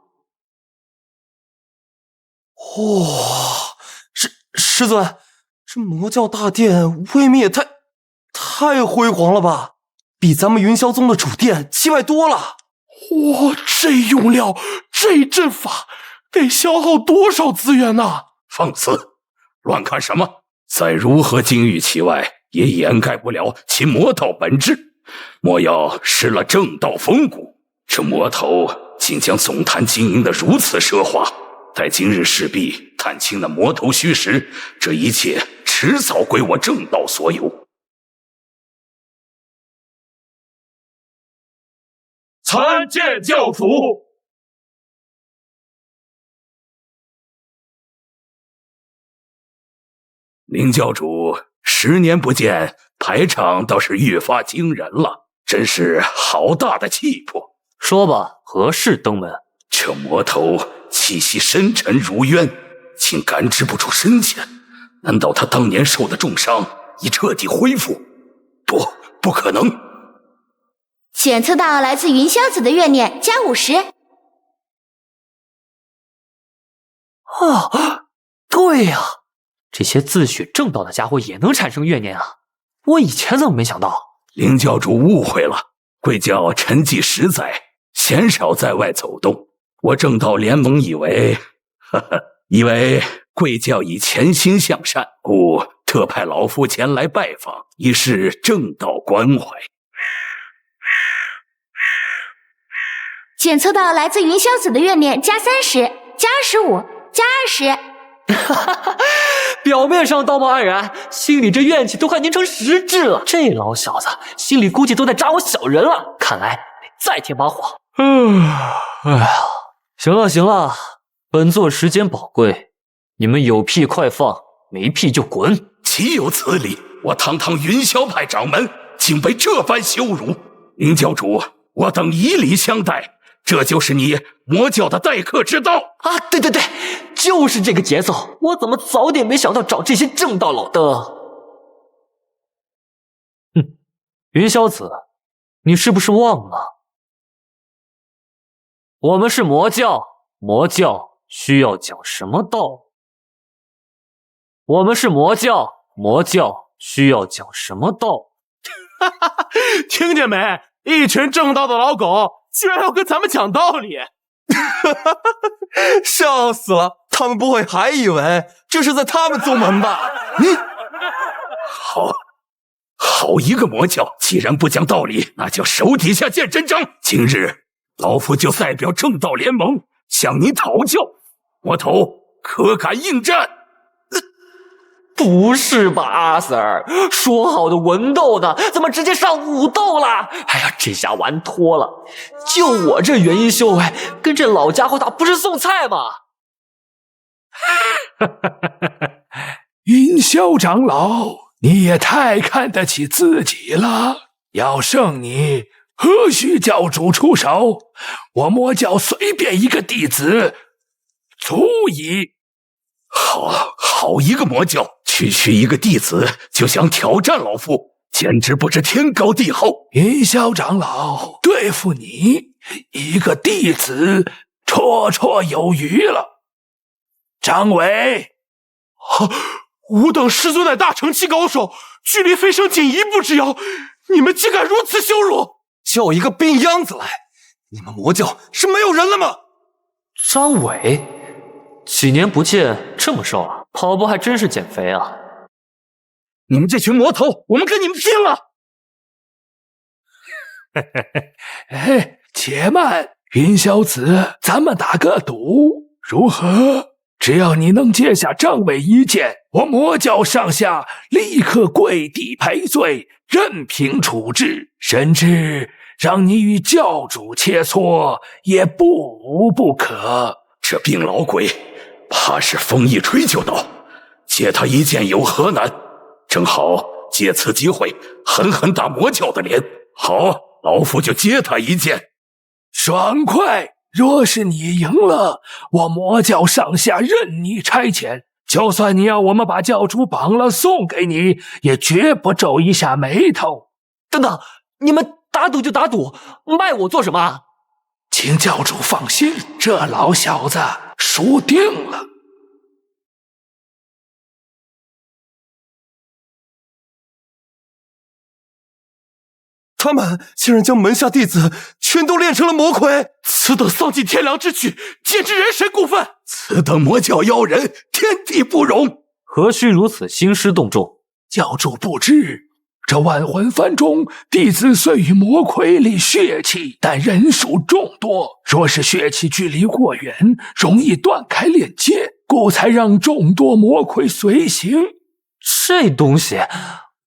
哇，师尊，这魔教大殿未免也太辉煌了吧，比咱们云霄宗的主殿气派多了。哇，这用料，这阵法，得消耗多少资源呐？放肆！乱看什么？再如何金玉其外，也掩盖不了其魔道本质。莫要失了正道风骨，这魔头竟将总坛经营得如此奢华。待今日势必探清那魔头虚实，这一切迟早归我正道所有。参见教主。林教主10年不见，排场倒是愈发惊人了，真是好大的气魄。说吧，何事登门？这魔头气息深沉如渊，竟感知不出深浅。难道他当年受的重伤已彻底恢复？不可能！检测到来自云霄子的怨念加50。对呀，这些自诩正道的家伙也能产生怨念啊！我以前怎么没想到？林教主误会了，贵教沉寂10载，鲜少在外走动。我正道联盟以为贵教已潜心向善，故特派老夫前来拜访，以示正道关怀。检测到来自云霄子的怨念加30，加25，加20。表面上道貌岸然，心里这怨气都快凝成实质了。这老小子心里估计都在扎我小人了，看来得再添把火。哎呀，行了，本座时间宝贵，你们有屁快放，没屁就滚。岂有此理！我堂堂云霄派掌门，竟被这般羞辱！林教主，我等以礼相待，这就是你魔教的待客之道啊！对，就是这个节奏，我怎么早点没想到找这些正道老的？云霄子，你是不是忘了？我们是魔教，魔教需要讲什么道？我们是魔教，魔教需要讲什么道？听见没？一群正道的老狗，居然要跟咱们讲道理！笑死了！他们不会还以为这是在他们宗门吧？好一个魔教，既然不讲道理，那就手底下见真章。今日老夫就代表正道联盟向你讨教，魔头可敢应战？不是吧，阿 Sir， 说好的文斗呢，怎么直接上武斗了？哎呀，这下完脱了！就我这元婴修为，跟这老家伙打不是送菜吗？云霄长老，你也太看得起自己了。要胜你，何须教主出手？我魔教随便一个弟子足以。好一个魔教，区区一个弟子就想挑战老夫，简直不知天高地厚。云霄长老，对付你一个弟子绰绰有余了。张伟，吾等师尊乃大成期高手，距离飞升仅1步之遥，你们竟敢如此羞辱！叫一个病秧子来！你们魔教是没有人了吗？张伟，几年不见这么瘦了，跑步还真是减肥啊！你们这群魔头，我们跟你们拼了！且慢，云霄子，咱们打个赌，如何？只要你能接下张伟一剑，我魔教上下立刻跪地赔罪，任凭处置，甚至让你与教主切磋也不无不可。这病老鬼怕是风一吹就倒，接他一剑有何难？正好借此机会狠狠打魔教的脸。好，老夫就接他一剑。爽快！若是你赢了，我魔教上下任你差遣，就算你要我们把教主绑了送给你，也绝不皱一下眉头。等等，你们打赌就打赌，卖我做什么？请教主放心，这老小子输定了。他们竟然将门下弟子全都练成了魔魁，此等丧尽天良之举，简直人神共愤！此等魔教妖人，天地不容！何须如此兴师动众？教主不知，这万魂幡中弟子虽与魔魁里血气，但人数众多，若是血气距离过远，容易断开链接，故才让众多魔魁随行。这东西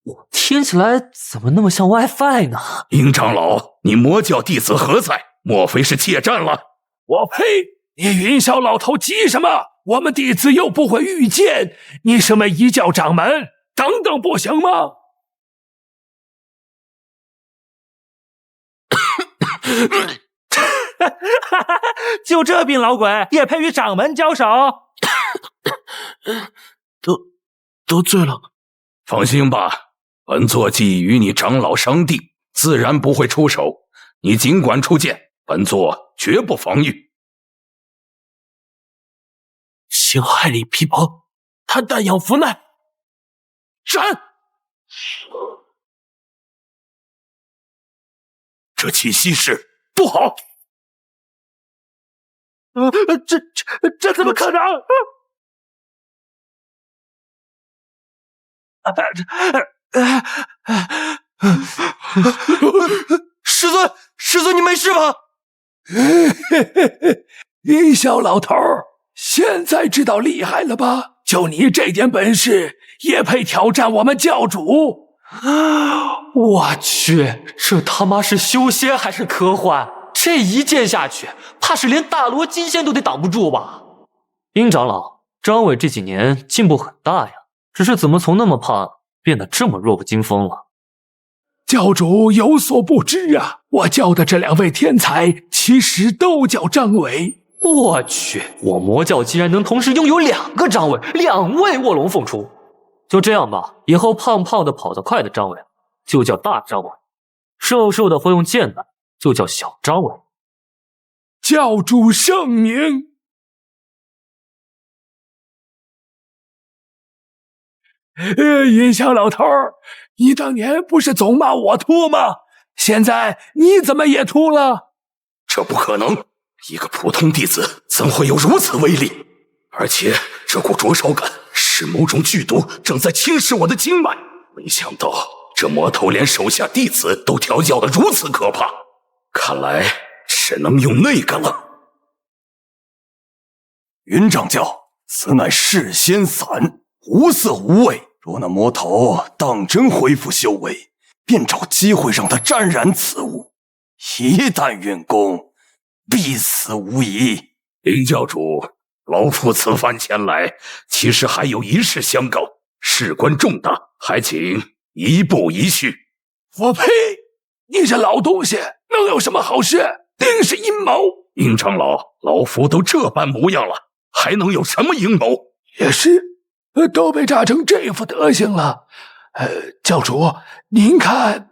我听起来怎么那么像 WiFi 呢？殷长老，你魔教弟子何在？莫非是怯战了？我呸！你云霄老头急什么？我们弟子又不会御剑，你身为一教掌门，等等不行吗？就这病老鬼也配与掌门交手？得罪了。放心吧，本座既与你长老伤弟，自然不会出手。你尽管出剑，本座绝不防御。星海里皮袍，他弹养福难，斩！这气息是不好。这怎么可能？师尊，你没事吧？云霄老头，现在知道厉害了吧？就你这点本事，也配挑战我们教主？我去，这他妈是修仙还是科幻？这一剑下去，怕是连大罗金仙都得挡不住吧？殷长老，张伟这几年进步很大呀，只是怎么从那么胖变得这么弱不禁风了？教主有所不知啊，我教的这两位天才其实都叫张伟。我去，我魔教竟然能同时拥有2个张伟，2位卧龙凤雏。就这样吧，以后胖胖的跑得快的张伟就叫大张伟，瘦瘦的会用剑的就叫小张伟。教主圣明。云霄老头，你当年不是总骂我秃吗？现在你怎么也秃了？这不可能，一个普通弟子怎会有如此威力？而且这股灼烧感是某种剧毒正在侵蚀我的经脉。没想到这魔头连手下弟子都调教得如此可怕，看来只能用那个了。云掌教，此乃噬仙散，无色无味。若那魔头当真恢复修为，便找机会让他沾染此物。一旦运功，必死无疑。林教主，老夫此番前来，其实还有一事相告，事关重大，还请一步一叙。我呸！你这老东西能有什么好事？定是阴谋。殷长老，老夫都这般模样了，还能有什么阴谋？也是，都被炸成这副德行了。教主，您看，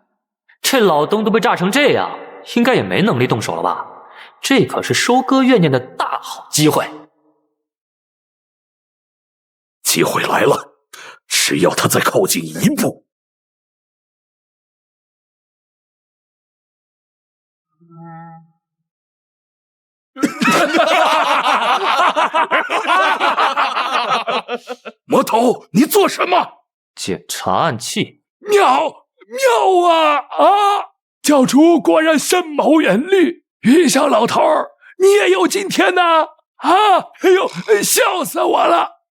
这老东都被炸成这样，应该也没能力动手了吧？这可是收割怨念的大好机会。机会来了，只要他再靠近一步。魔头，你做什么？检查暗器。妙啊！教主果然深谋远虑。云霄老头，你也有今天呐！哎呦，笑死我了！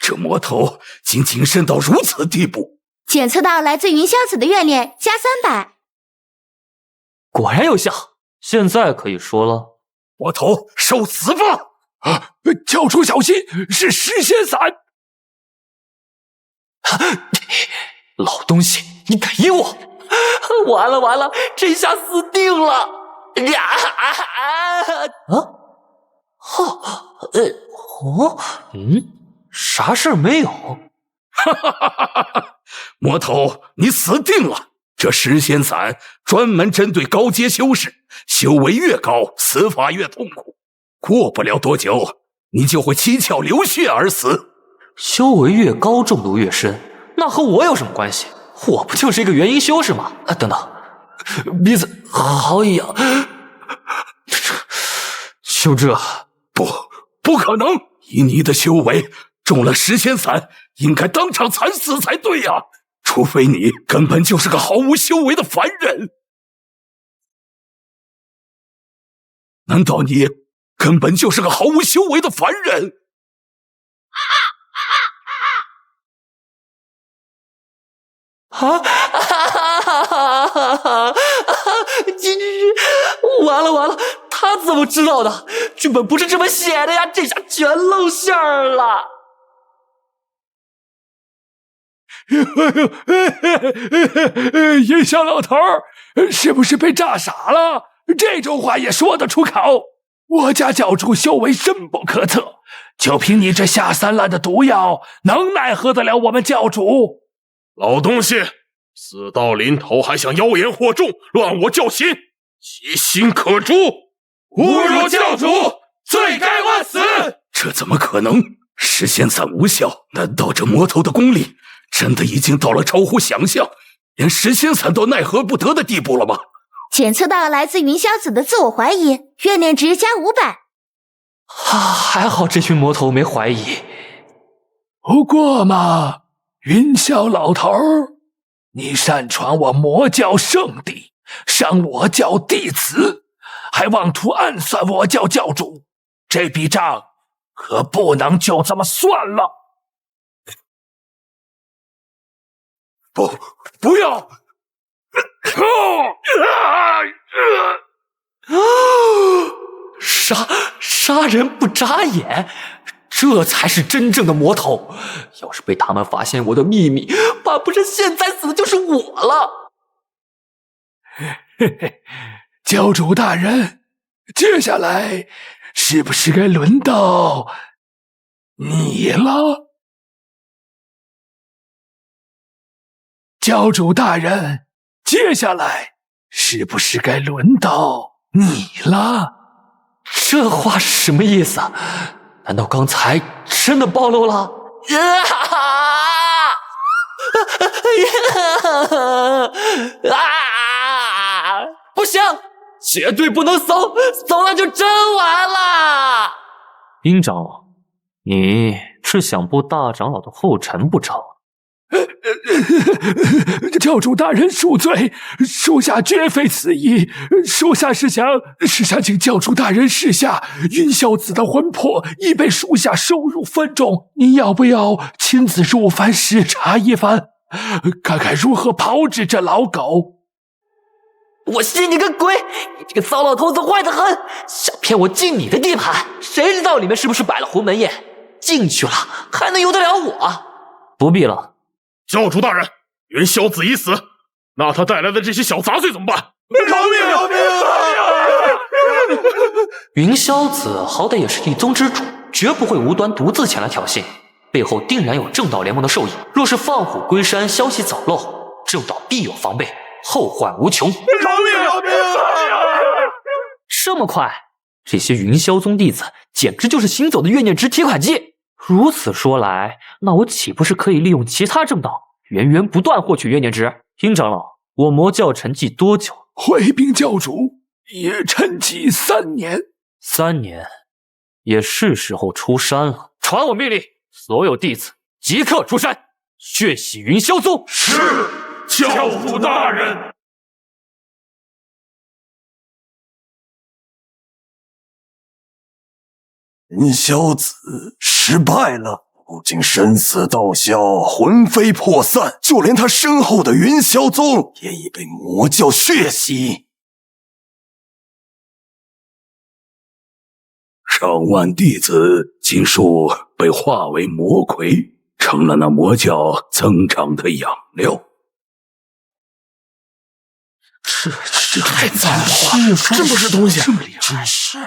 这魔头竟谨慎到如此地步，检测到来自云霄子的怨念加300，果然有效。现在可以说了，魔头受死吧！教主小心，是噬仙散！老东西，你敢阴我！完了，这下死定了！啥事儿没有？魔头，你死定了！这食仙散专门针对高阶修士，修为越高，死法越痛苦。过不了多久，你就会七窍流血而死。修为越高，中毒越深，那和我有什么关系？我不就是一个元婴修士吗？啊，等等，鼻子好痒。就这，不可能！以你的修为，中了食仙散，应该当场惨死才对呀！除非你根本就是个毫无修为的凡人。难道你根本就是个毫无修为的凡人？完了！他怎么知道的？剧本不是这么写的呀！这下全露馅儿了。云霄老头是不是被炸傻了？这种话也说得出口？我家教主修为深不可测，就凭你这下三滥的毒药，能奈何得了我们教主？老东西，死到临头还想妖言惑众，乱我教心，其心可诛！侮辱教主，罪该万死！这怎么可能？食仙散无效，难道这魔头的功力真的已经到了超乎想象，连食仙散都奈何不得的地步了吗？检测到来自云霄子的自我怀疑，怨念值加500。还好这群魔头没怀疑。不过嘛，云霄老头，你擅闯我魔教圣地，伤我教弟子，还妄图暗算我教教主，这笔账可不能就这么算了。不要！杀人不眨眼，这才是真正的魔头。要是被他们发现我的秘密，怕不是现在死的就是我了。教主大人，接下来是不是该轮到你了？教主大人，接下来是不是该轮到你了？这话是什么意思？难道刚才真的暴露了？不行，绝对不能怂，怂了就真完了。殷长老，你是想步大长老的后尘不成？教主大人恕罪，属下绝非此意，属下是想请教主大人示下，云霄子的魂魄已被属下收入分中，您要不要亲自入凡视察一番，看看如何炮制这老狗？我信你个鬼！你这个糟老头子坏得很，想骗我进你的地盘，谁知道里面是不是摆了鸿门宴？进去了还能由得了我？不必了。教主大人，云霄子已死，那他带来的这些小杂碎怎么办？饶命！饶命！云霄子好歹也是一宗之主，绝不会无端独自前来挑衅，背后定然有正道联盟的授意。若是放虎归山，消息早漏，正道必有防备，后患无穷。饶命！饶命！这么快，这些云霄宗弟子简直就是行走的怨念值提款机。如此说来，那我岂不是可以利用其他正道源源不断获取怨念值？殷长老，我魔教沉寂多久？回禀教主，也沉寂3年。3年，也是时候出山了。传我命令，所有弟子即刻出山，血洗云霄宗。是，教主大人。云霄子失败了，不仅身死道消，魂飞魄散，就连他身后的云霄宗也已被魔教血洗。上万弟子尽数被化为魔魁，成了那魔教增长的养料。这太糟了！这么是东西，这么厉害，真是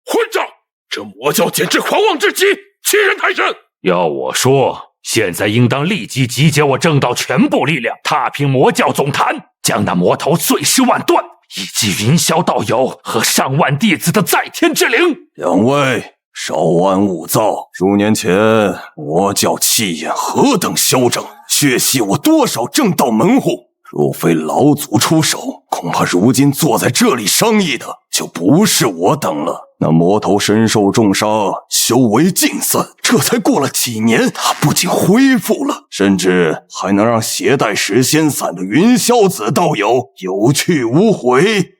混账！这魔教简直狂妄至极，欺人太甚！要我说，现在应当立即集结我正道全部力量，踏平魔教总坛，将那魔头碎尸万段，以及云霄道友和上万弟子的在天之灵。两位稍安勿躁，数年前魔教气焰何等嚣张，血洗我多少正道门户。若非老祖出手，恐怕如今坐在这里商议的就不是我等了。那魔头身受重伤，修为尽散，这才过了几年，他不仅恢复了，甚至还能让携带食仙伞的云霄子道友有去无回。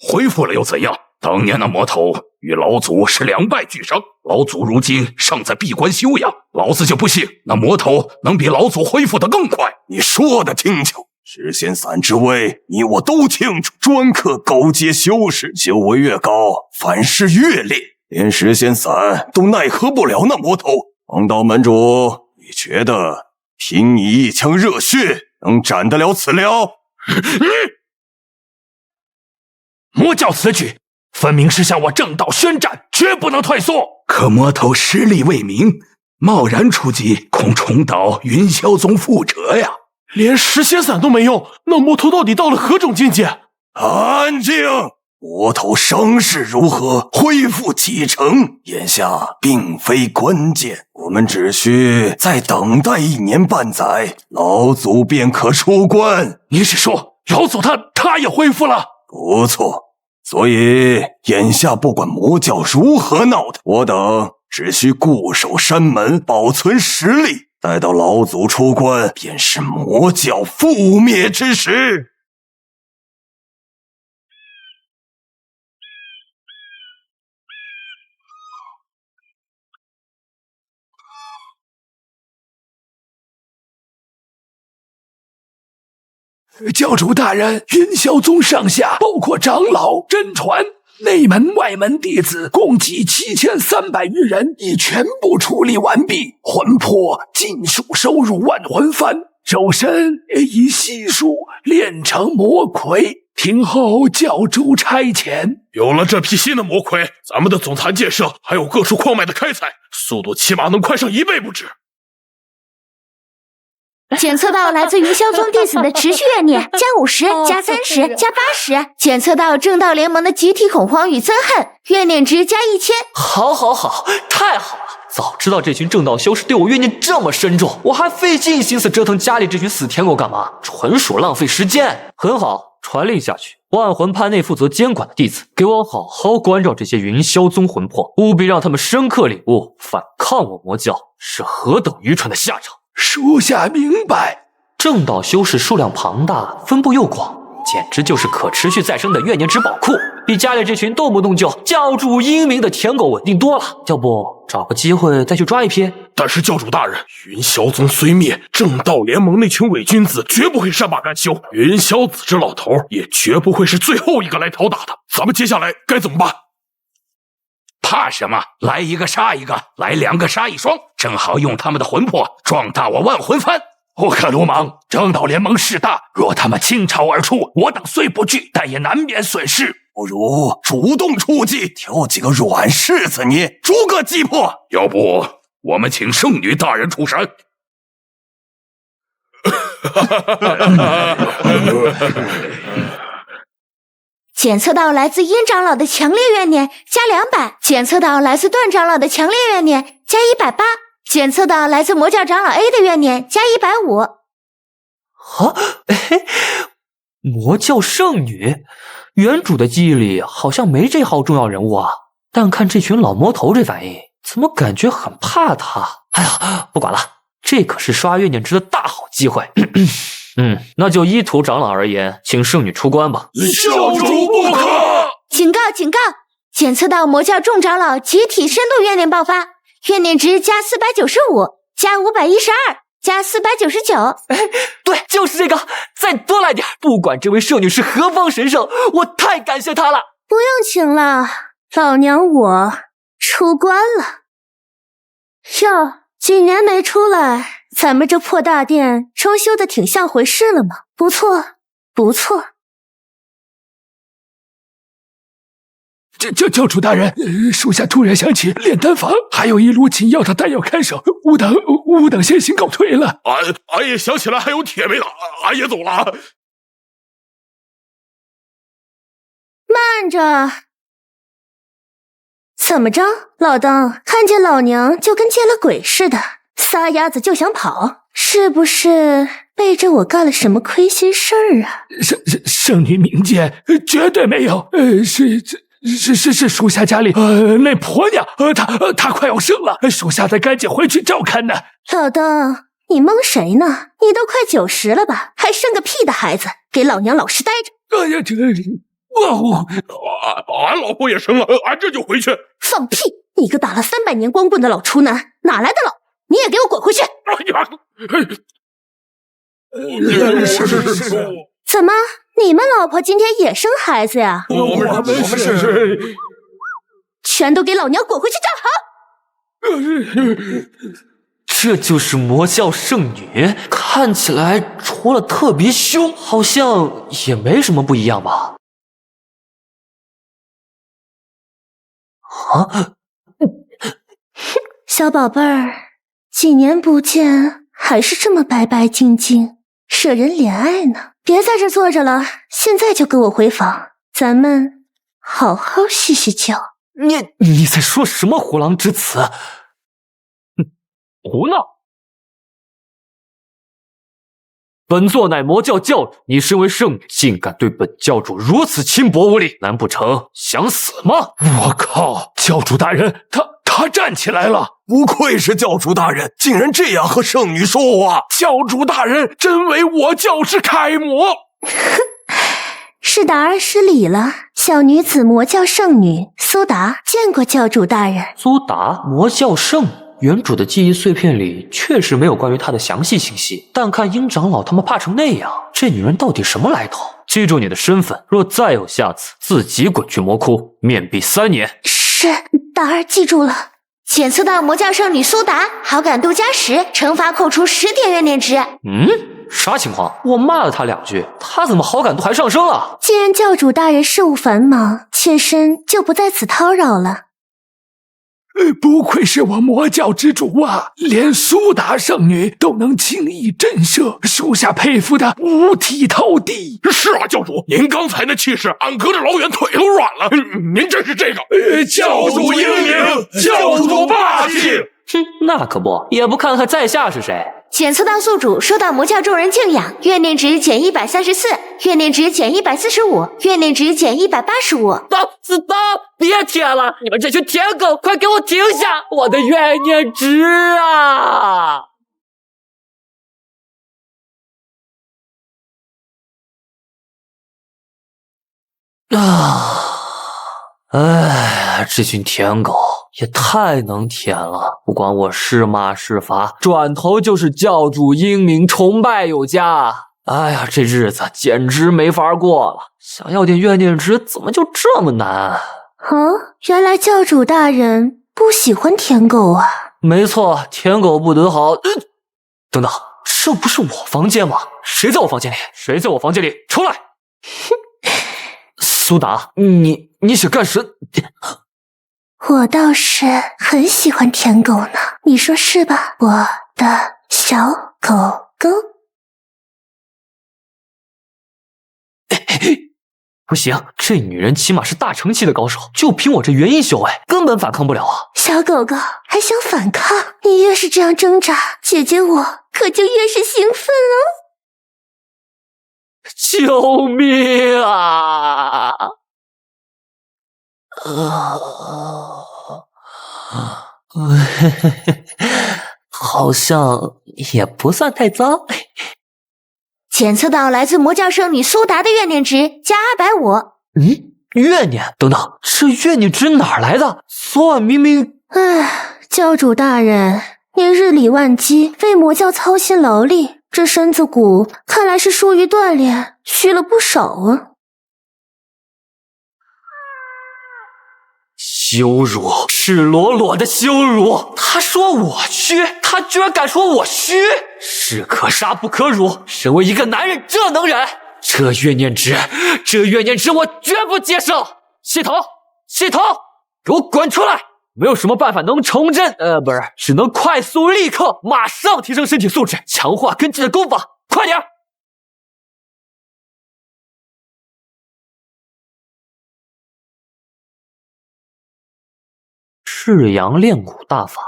恢复了又怎样？当年那魔头与老祖是两败俱伤，老祖如今尚在闭关修养，老子就不信那魔头能比老祖恢复得更快。你说的轻巧，食仙伞之位你我都清楚，专克高阶修士，修为越高反噬越烈，连食仙伞都奈何不了那魔头。王道门主，你觉得凭你一腔热血能斩得了此了？魔教此举分明是向我正道宣战，绝不能退缩。可魔头实力未明，贸然出击，恐重蹈云霄宗覆辙呀。连食仙伞都没用，那魔头到底到了何种境界？安静！魔头伤势如何？恢复几成？眼下并非关键，我们只需再等待1年半载，老祖便可出关。你是说老祖他也恢复了？不错，所以眼下不管魔教如何闹的，我等只需固守山门，保存实力，待到老祖出关，便是魔教覆灭之时。教主大人，云霄宗上下包括长老、真传、内门、外门弟子共计7300余人，已全部处理完毕，魂魄尽数收入万魂幡，肉身也已悉数炼成魔魁，听候教主差遣。有了这批新的魔魁，咱们的总坛建设还有各处矿脉的开采，速度起码能快上1倍不止。检测到来自云霄宗弟子的持续怨念，加50、加30、加80。检测到正道联盟的集体恐慌与憎恨，怨念值加1000。好，太好了！早知道这群正道修士对我怨念这么深重，我还费尽心思折腾家里这群死舔狗干嘛？纯属浪费时间。很好，传令下去，万魂派内负责监管的弟子，给我好好关照这些云霄宗魂魄，务必让他们深刻领悟反抗我魔教是何等愚蠢的下场。属下明白。正道修士数量庞大，分布又广，简直就是可持续再生的怨念之宝库，比家里这群动不动就教主英明的舔狗稳定多了。要不找个机会再去抓一批？但是教主大人，云霄宗虽灭，正道联盟那群伪君子绝不会善罢甘休，云霄子这老头也绝不会是最后一个来讨打的。咱们接下来该怎么办？怕什么？来一个杀一个，来2个杀1双，正好用他们的魂魄壮大我万魂幡。不可鲁莽，正道联盟势大，若他们倾巢而出，我等虽不惧，但也难免损失。不如主动出击，挑几个软柿子捏，逐个击破。要不我们请圣女大人出山。检测到来自殷长老的强烈怨念，加200；检测到来自段长老的强烈怨念，加180；检测到来自魔教长老 A 的怨念，加150。魔教圣女，原主的记忆里好像没这号重要人物啊，但看这群老魔头这反应，怎么感觉很怕他？哎呀，不管了，这可是刷怨念值的大好机会。那就依图长老而言，请圣女出关吧。教主不可！警告！检测到魔教众长老集体深度怨念爆发，怨念值加495，加512，加499。对，就是这个，再多来点！不管这位圣女是何方神圣，我太感谢她了。不用请了，老娘我出关了。哟，几年没出来，咱们这破大殿装修的挺像回事了吗？不错。教主大人，属下突然想起炼丹房还有一炉紧要的丹药看守，吾等先行告退了。俺也想起来还有铁没了，俺也走了。慢着，怎么着，老邓看见老娘就跟见了鬼似的，撒丫子就想跑，是不是背着我干了什么亏心事儿啊？圣女明鉴，绝对没有。是属下家里那婆娘，她快要生了，属下得赶紧回去照看呢。老邓，你蒙谁呢？你都快90了吧，还生个屁的孩子，给老娘老实待着。哎呀，俺老婆也生了，俺这就回去。放屁！你个打了300年光棍的老处男，哪来的老？你也给我滚回去！是。怎么，你们老婆今天也生孩子呀？我们是。全都给老娘滚回去站好！这就是魔教圣女，看起来除了特别凶，好像也没什么不一样吧？啊，小宝贝儿，几年不见，还是这么白白净净，惹人怜爱呢。别在这坐着了，现在就跟我回房，咱们好好叙叙旧。你在说什么虎狼之词？胡闹！本座乃魔教教主，你身为圣女，竟敢对本教主如此轻薄无礼，难不成想死吗？我靠！教主大人，他站起来了！不愧是教主大人，竟然这样和圣女说话！教主大人真为我教之楷模。是达儿失礼了，小女子魔教圣女苏达见过教主大人。苏达，魔教圣女。原主的记忆碎片里确实没有关于她的详细信息，但看殷长老他们怕成那样，这女人到底什么来头？记住你的身份，若再有下次，自己滚去魔窟，面壁3年。是，达儿记住了。检测到魔教圣女苏达好感度加10，惩罚扣除10点怨念值。啥情况？我骂了她2句，她怎么好感度还上升了？既然教主大人事务繁忙，妾身就不在此叨扰了。不愧是我魔教之主啊，连苏达圣女都能轻易震慑，属下佩服的五体投地。是啊，教主，您刚才那气势，俺隔着老远腿都软了。您真是这个教主英明，教主霸气。哼，那可不，也不看看在下是谁。检测到宿主受到魔教众人敬仰，怨念值减134，怨念值减145，怨念值减185。别舔了！你们这群舔狗，快给我停下！我的怨念值啊！哎，这群舔狗也太能舔了，不管我是骂是罚，转头就是教主英明，崇拜有加。哎呀，这日子简直没法过了，想要点怨念值怎么就这么难？原来教主大人不喜欢舔狗啊。没错，舔狗不得好。等等，这不是我房间吗？谁在我房间里？谁在我房间里？出来！苏达，你想干什？我倒是很喜欢舔狗呢，你说是吧，我的小狗狗？不行，这女人起码是大成期的高手，就凭我这元婴修为，根本反抗不了啊！小狗狗还想反抗？你越是这样挣扎，姐姐我可就越是兴奋了。救命啊！好像也不算太糟。检测到来自魔教圣女苏达的怨念值加250。怨念？等等，这怨念值哪来的？昨晚明明……教主大人，您日理万机，为魔教操心劳力，这身子骨看来是疏于锻炼，虚了不少啊。羞辱，赤裸裸的羞辱！他说我虚，他居然敢说我虚！士可杀不可辱，身为一个男人，这能忍？这怨念值我绝不接受！系统，系统，给我滚出来！没有什么办法能重振，不是，只能快速、立刻、马上提升身体素质，强化根基的功法，快点！赤阳炼蛊大法，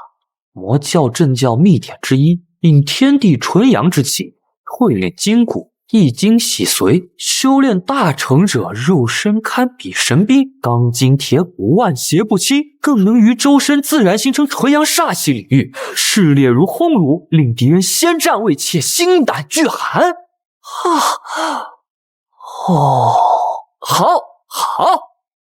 魔教正教秘典之一，引天地纯阳之气，淬炼筋骨，一经洗髓，修炼大成者肉身堪比神兵，钢筋铁骨，万邪不侵，更能于周身自然形成纯阳煞气领域，炽烈如烘炉，令敌人先战未切，心胆俱寒。好，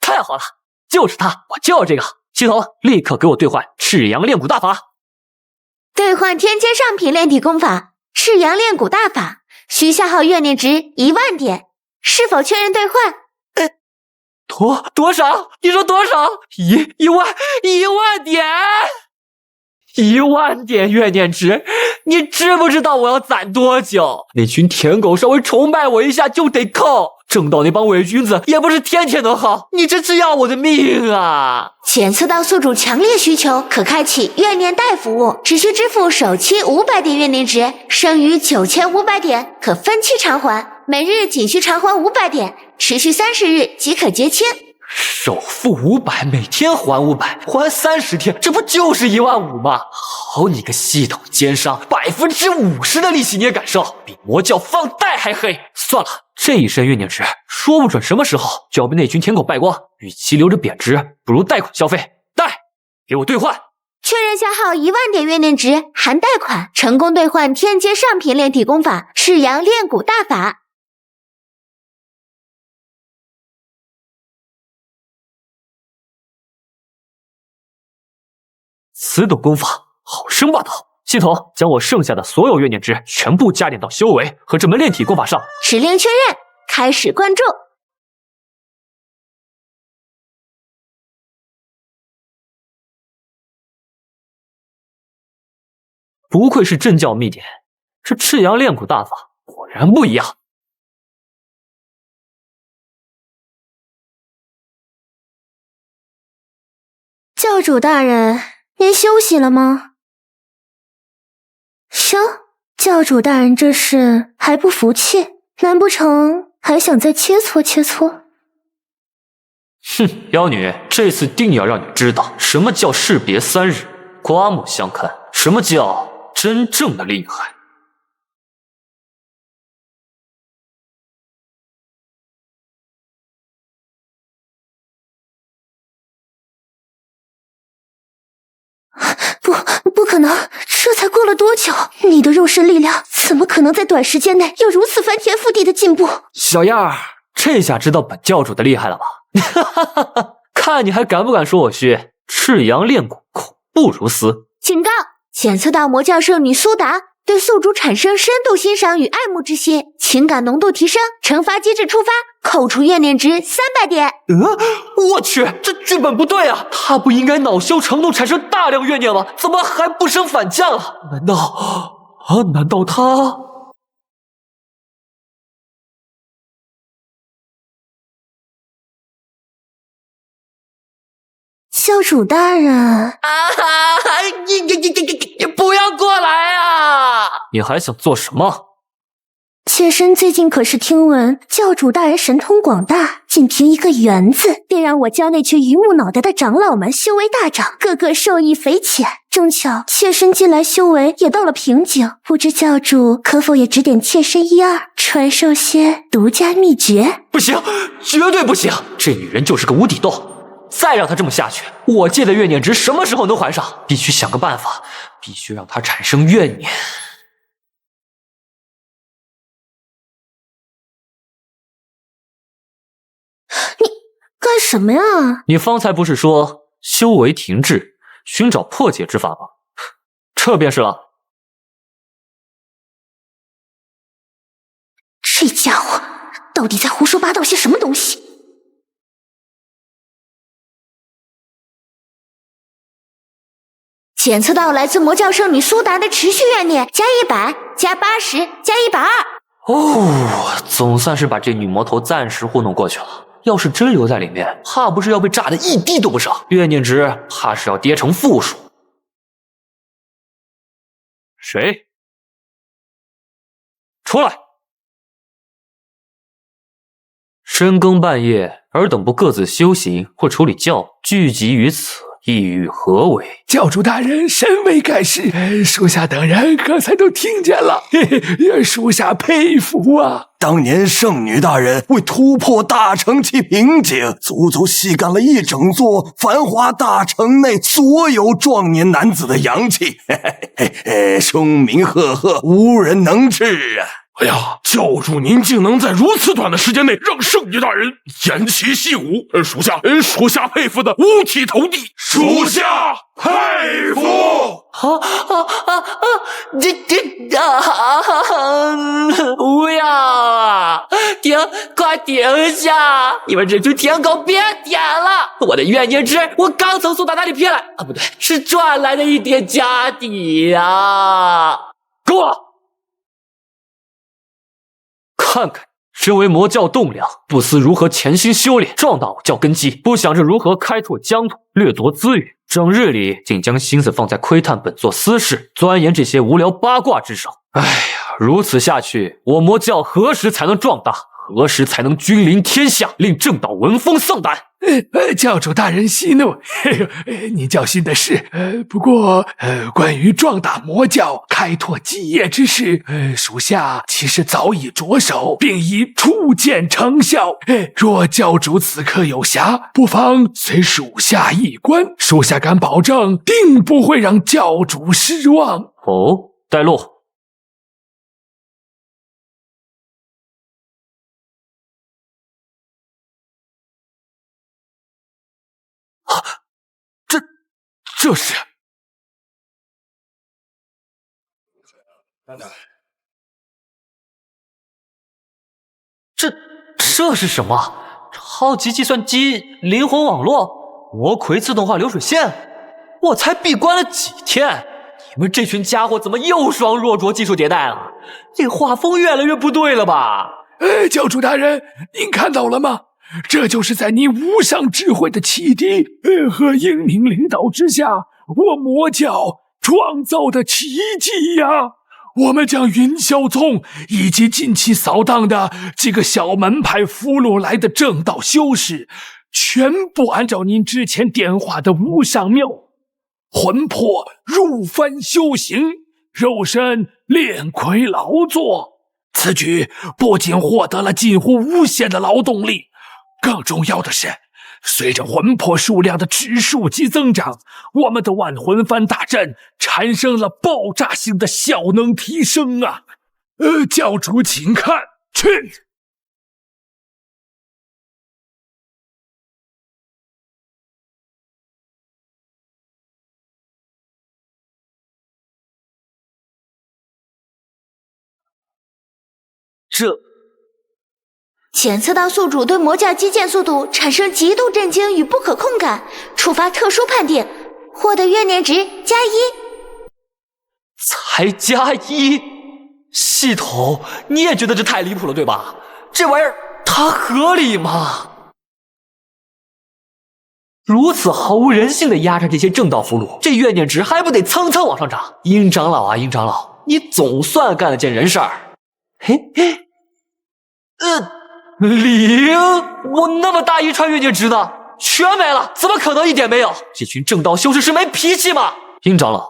太好了，就是它，我就要这个。系统，立刻给我兑换赤阳炼蛊大法。兑换天阶上品炼体功法赤阳炼蛊大法，需消耗怨念值10000点，是否确认兑换？多少？你说多少？1万点！1万点怨念值，你知不知道我要攒多久？那群舔狗稍微崇拜我一下就得扣，正道那帮伪君子也不是天天能好，你这是要我的命啊！检测到宿主强烈需求，可开启怨念贷服务，只需支付首期500点怨念值，剩余9500点可分期偿还，每日仅需偿还500点，持续30日即可结清。首付500，每天还500，还30天，这不就是15000吗？好你个系统奸商，50%的利息你也敢收，比魔教放贷还黑！算了，这一身怨念值，说不准什么时候就要被那群舔狗败光，与其留着贬值，不如贷款消费。贷，给我兑换！确认消耗1万点怨念值，含贷款，成功兑换天阶上品炼体功法赤阳炼蛊大法。此等功法好生霸道！系统，将我剩下的所有怨念值全部加点到修为和这门炼体功法上。指令确认，开始灌注。不愧是正教秘典，这赤阳炼蛊大法果然不一样。教主大人，您休息了吗？哟，教主大人这是还不服气？难不成还想再切磋切磋？哼，妖女，这次定要让你知道什么叫士别3日，刮目相看，什么叫真正的厉害。不可能，这才过了多久？你的肉身力量怎么可能在短时间内有如此翻天覆地的进步？小样儿，这下知道本教主的厉害了吧？看你还敢不敢说我虚？赤阳炼蛊，恐怖如斯！警告！检测到魔教圣女苏达对宿主产生深度欣赏与爱慕之心，情感浓度提升，惩罚机制触发，扣除怨念值300点。我去，这剧本不对啊！他不应该恼羞成怒产生大量怨念吗？怎么还不升反降啊？难道他……教主大人你不要过来啊！你还想做什么？妾身最近可是听闻教主大人神通广大，仅凭一个缘字，便让我教那群榆木脑袋的长老们修为大涨，个个受益匪浅。正巧妾身近来修为也到了瓶颈，不知教主可否也指点妾身一二，传授些独家秘诀？不行，绝对不行！这女人就是个无底洞，再让她这么下去，我借的怨念值什么时候能还上？必须想个办法，必须让她产生怨念。干什么呀？你方才不是说修为停滞，寻找破解之法吗？这便是了。这家伙到底在胡说八道些什么东西？检测到来自魔教圣女苏达的持续怨念，加100，加80，加120。总算是把这女魔头暂时糊弄过去了。要是真留在里面，怕不是要被炸得一滴都不剩，怨念值怕是要跌成负数。谁？出来！深更半夜，尔等不各自修行或处理教务，聚集于此，意欲何为？教主大人甚为盖世，属下等人刚才都听见了，属下佩服啊！当年圣女大人为突破大城其瓶颈，足足吸干了一整座繁华大城内所有壮年男子的阳气，声名赫赫，无人能治啊！哎呀，教主您竟能在如此短的时间内让圣女大人偃旗息鼓，属下佩服的五体投地，属下佩服。不要啊！快停下！你们这群舔狗别舔了！我的怨念值，我刚从苏大那里骗来啊，不对，是赚来的一点家底啊！够了！看看，身为魔教栋梁，不思如何潜心修炼，壮大我教根基，不想着如何开拓疆土，掠夺资源，整日里竟将心思放在窥探本座私事，钻研这些无聊八卦之上。哎呀，如此下去，我魔教何时才能壮大？何时才能君临天下，令正道闻风丧胆？教主大人息怒，你教训的是。不过，关于壮大魔教、开拓基业之事，属下其实早已着手，并已初见成效。若教主此刻有暇，不妨随属下一观，属下敢保证，定不会让教主失望。哦，带路。这是这是什么？超级计算机灵魂网络，魔葵自动化流水线。我才闭关了几天，你们这群家伙怎么又双弱卓技术迭代了？这画风越来越不对了吧？教主大人，您看到了吗？这就是在你无上智慧的启迪和英明领导之下，我魔教创造的奇迹呀！我们将云霄宗以及近期扫荡的几个小门派俘虏来的正道修士，全部按照您之前点化的无上妙魂魄入番修行，肉身炼魁劳作。此举不仅获得了近乎无限的劳动力，更重要的是，随着魂魄数量的指数级增长，我们的万魂幡大阵产生了爆炸性的效能提升啊！教主请看，去！检测到宿主对魔教基建速度产生极度震惊与不可控感，触发特殊判定，获得怨念值+1。才+1？系统，你也觉得这太离谱了对吧？这玩意儿它合理吗？如此毫无人性的压榨这些正道俘虏，这怨念值还不得蹭蹭往上涨？殷长老啊，殷长老，你总算干了件人事儿。0，我那么大一串怨念值呢，全没了，怎么可能一点没有？这群正道修士是没脾气吗？殷长老，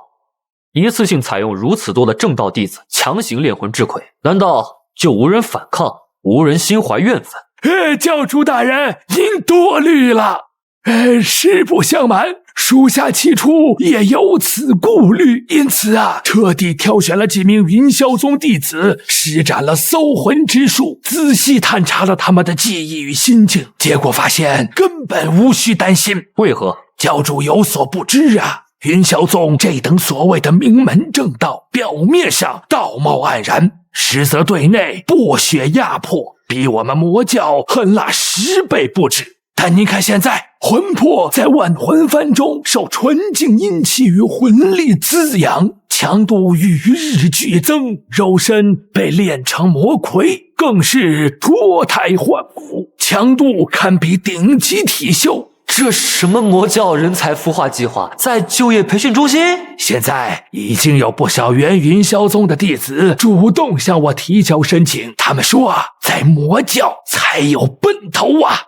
一次性采用如此多的正道弟子强行炼魂制魁，难道就无人反抗，无人心怀怨愤？教主大人，您多虑了。实不相瞒，属下起初也有此顾虑，因此特地挑选了几名云霄宗弟子，施展了搜魂之术，仔细探查了他们的记忆与心境，结果发现根本无需担心。为何？教主有所不知啊，云霄宗这等所谓的名门正道，表面上道貌岸然，实则对内剥削压迫，比我们魔教狠辣10倍不止。但您看现在，魂魄在万魂幡中受纯净阴气与魂力滋养，强度与日俱增，肉身被炼成魔魁，更是脱胎换骨，强度堪比顶级体秀。这什么魔教人才孵化计划，在就业培训中心？现在已经有不少原云霄宗的弟子主动向我提交申请，他们说在魔教才有奔头啊！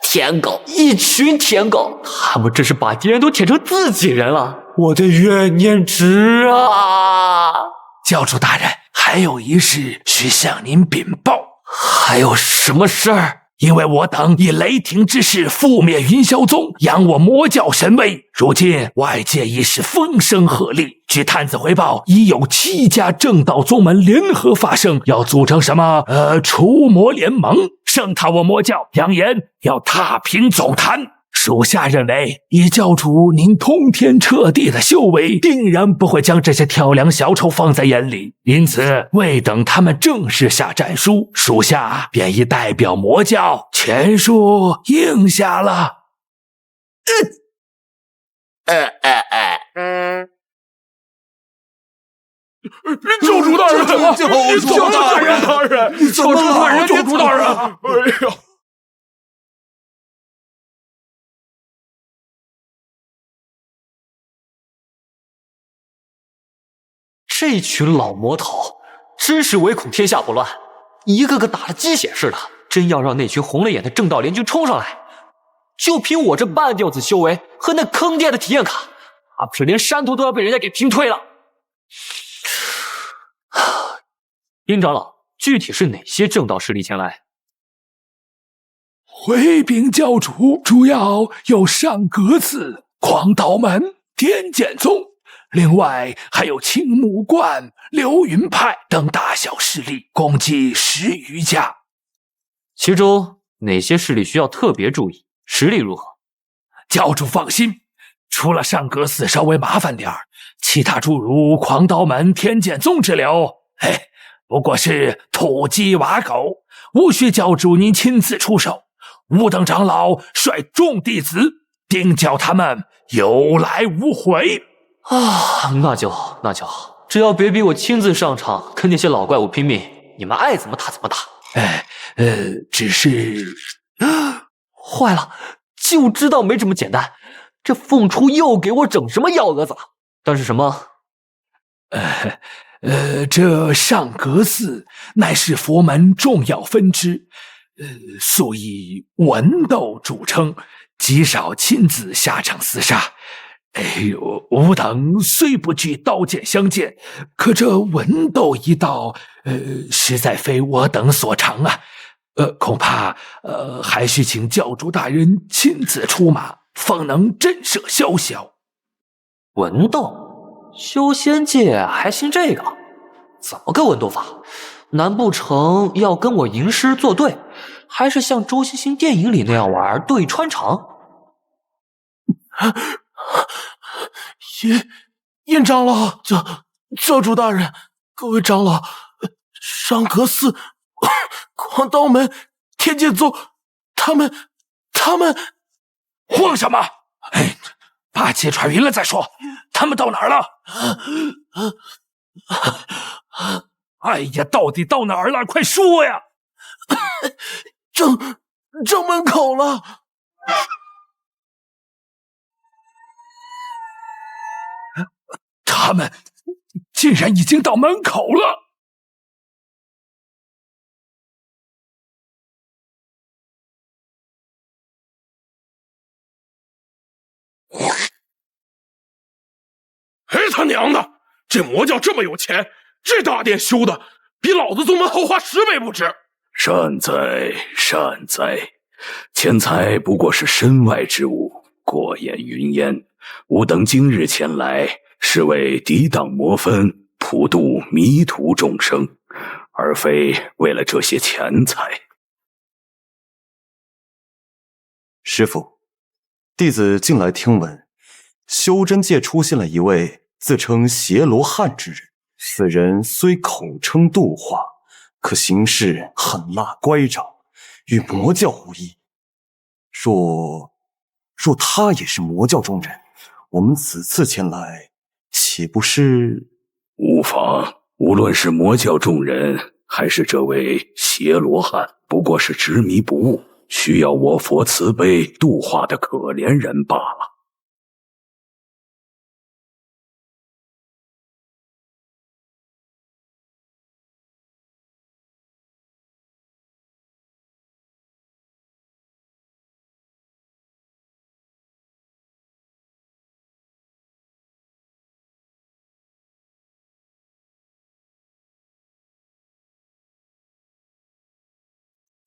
舔狗，一群舔狗，他们这是把敌人都舔成自己人了，我的怨念值啊！教主大人，还有一事需向您禀报。还有什么事儿？因为我等以雷霆之势覆灭云霄宗，扬我魔教神威，如今外界已是风声鹤唳。据探子回报，已有7家正道宗门联合发声，要组成什么除魔联盟，声讨我魔教，扬言要踏平总坛。属下认为，以教主您通天彻地的修为，定然不会将这些跳梁小丑放在眼里。因此，未等他们正式下战书，属下便已代表魔教全数应下了。教主大人，教主大人，教主大人，教主大人！哎呀！这群老魔头真是唯恐天下不乱，一个个打了鸡血似的。真要让那群红了眼的正道联军冲上来，就凭我这半吊子修为和那坑爹的体验卡，怕不是连山头都要被人家给平推了。殷长老，具体是哪些正道势力前来？回禀教主，主要有上阁寺、狂刀门、天剑宗，另外还有青木观、流云派等大小势力，共计10余家。其中哪些势力需要特别注意？实力如何？教主放心，除了上阁寺稍微麻烦点儿，其他诸如狂刀门、天剑宗之流，不过是土鸡瓦狗，无需教主您亲自出手。吾等长老率众弟子，定教他们有来无回。那就好，只要别逼我亲自上场跟那些老怪物拼命，你们爱怎么打怎么打。只是坏了，就知道没这么简单。这凤雏又给我整什么幺蛾子了？但是什么？这上阁寺乃是佛门重要分支，素以文斗著称，极少亲自下场厮杀。吾等虽不惧刀剑相见，可这文斗一道，实在非我等所长啊。恐怕还需请教主大人亲自出马，方能震慑宵小。文斗，修仙界还兴这个？怎么个文斗法？难不成要跟我吟诗作对，还是像周星星电影里那样玩对穿肠？殷长老，教主大人，各位长老，上阁寺、狂刀门、天剑宗，他们慌什么？把气喘匀了再说。他们到哪儿了？哎呀，到底到哪儿了？快说呀！正门口了。他们竟然已经到门口了！他娘的！这魔教这么有钱，这大殿修的比老子宗门后花10倍不止。善哉善哉，钱财不过是身外之物，过眼云烟。吾等今日前来，是为抵挡魔分，普度迷途众生，而非为了这些钱财。师父，弟子近来听闻，修真界出现了一位自称邪罗汉之人。此人虽口称度化，可行事狠辣乖张，与魔教无异。若他也是魔教中人，我们此次前来，岂不是？无妨，无论是魔教众人，还是这位邪罗汉不过是执迷不悟，需要我佛慈悲度化的可怜人罢了。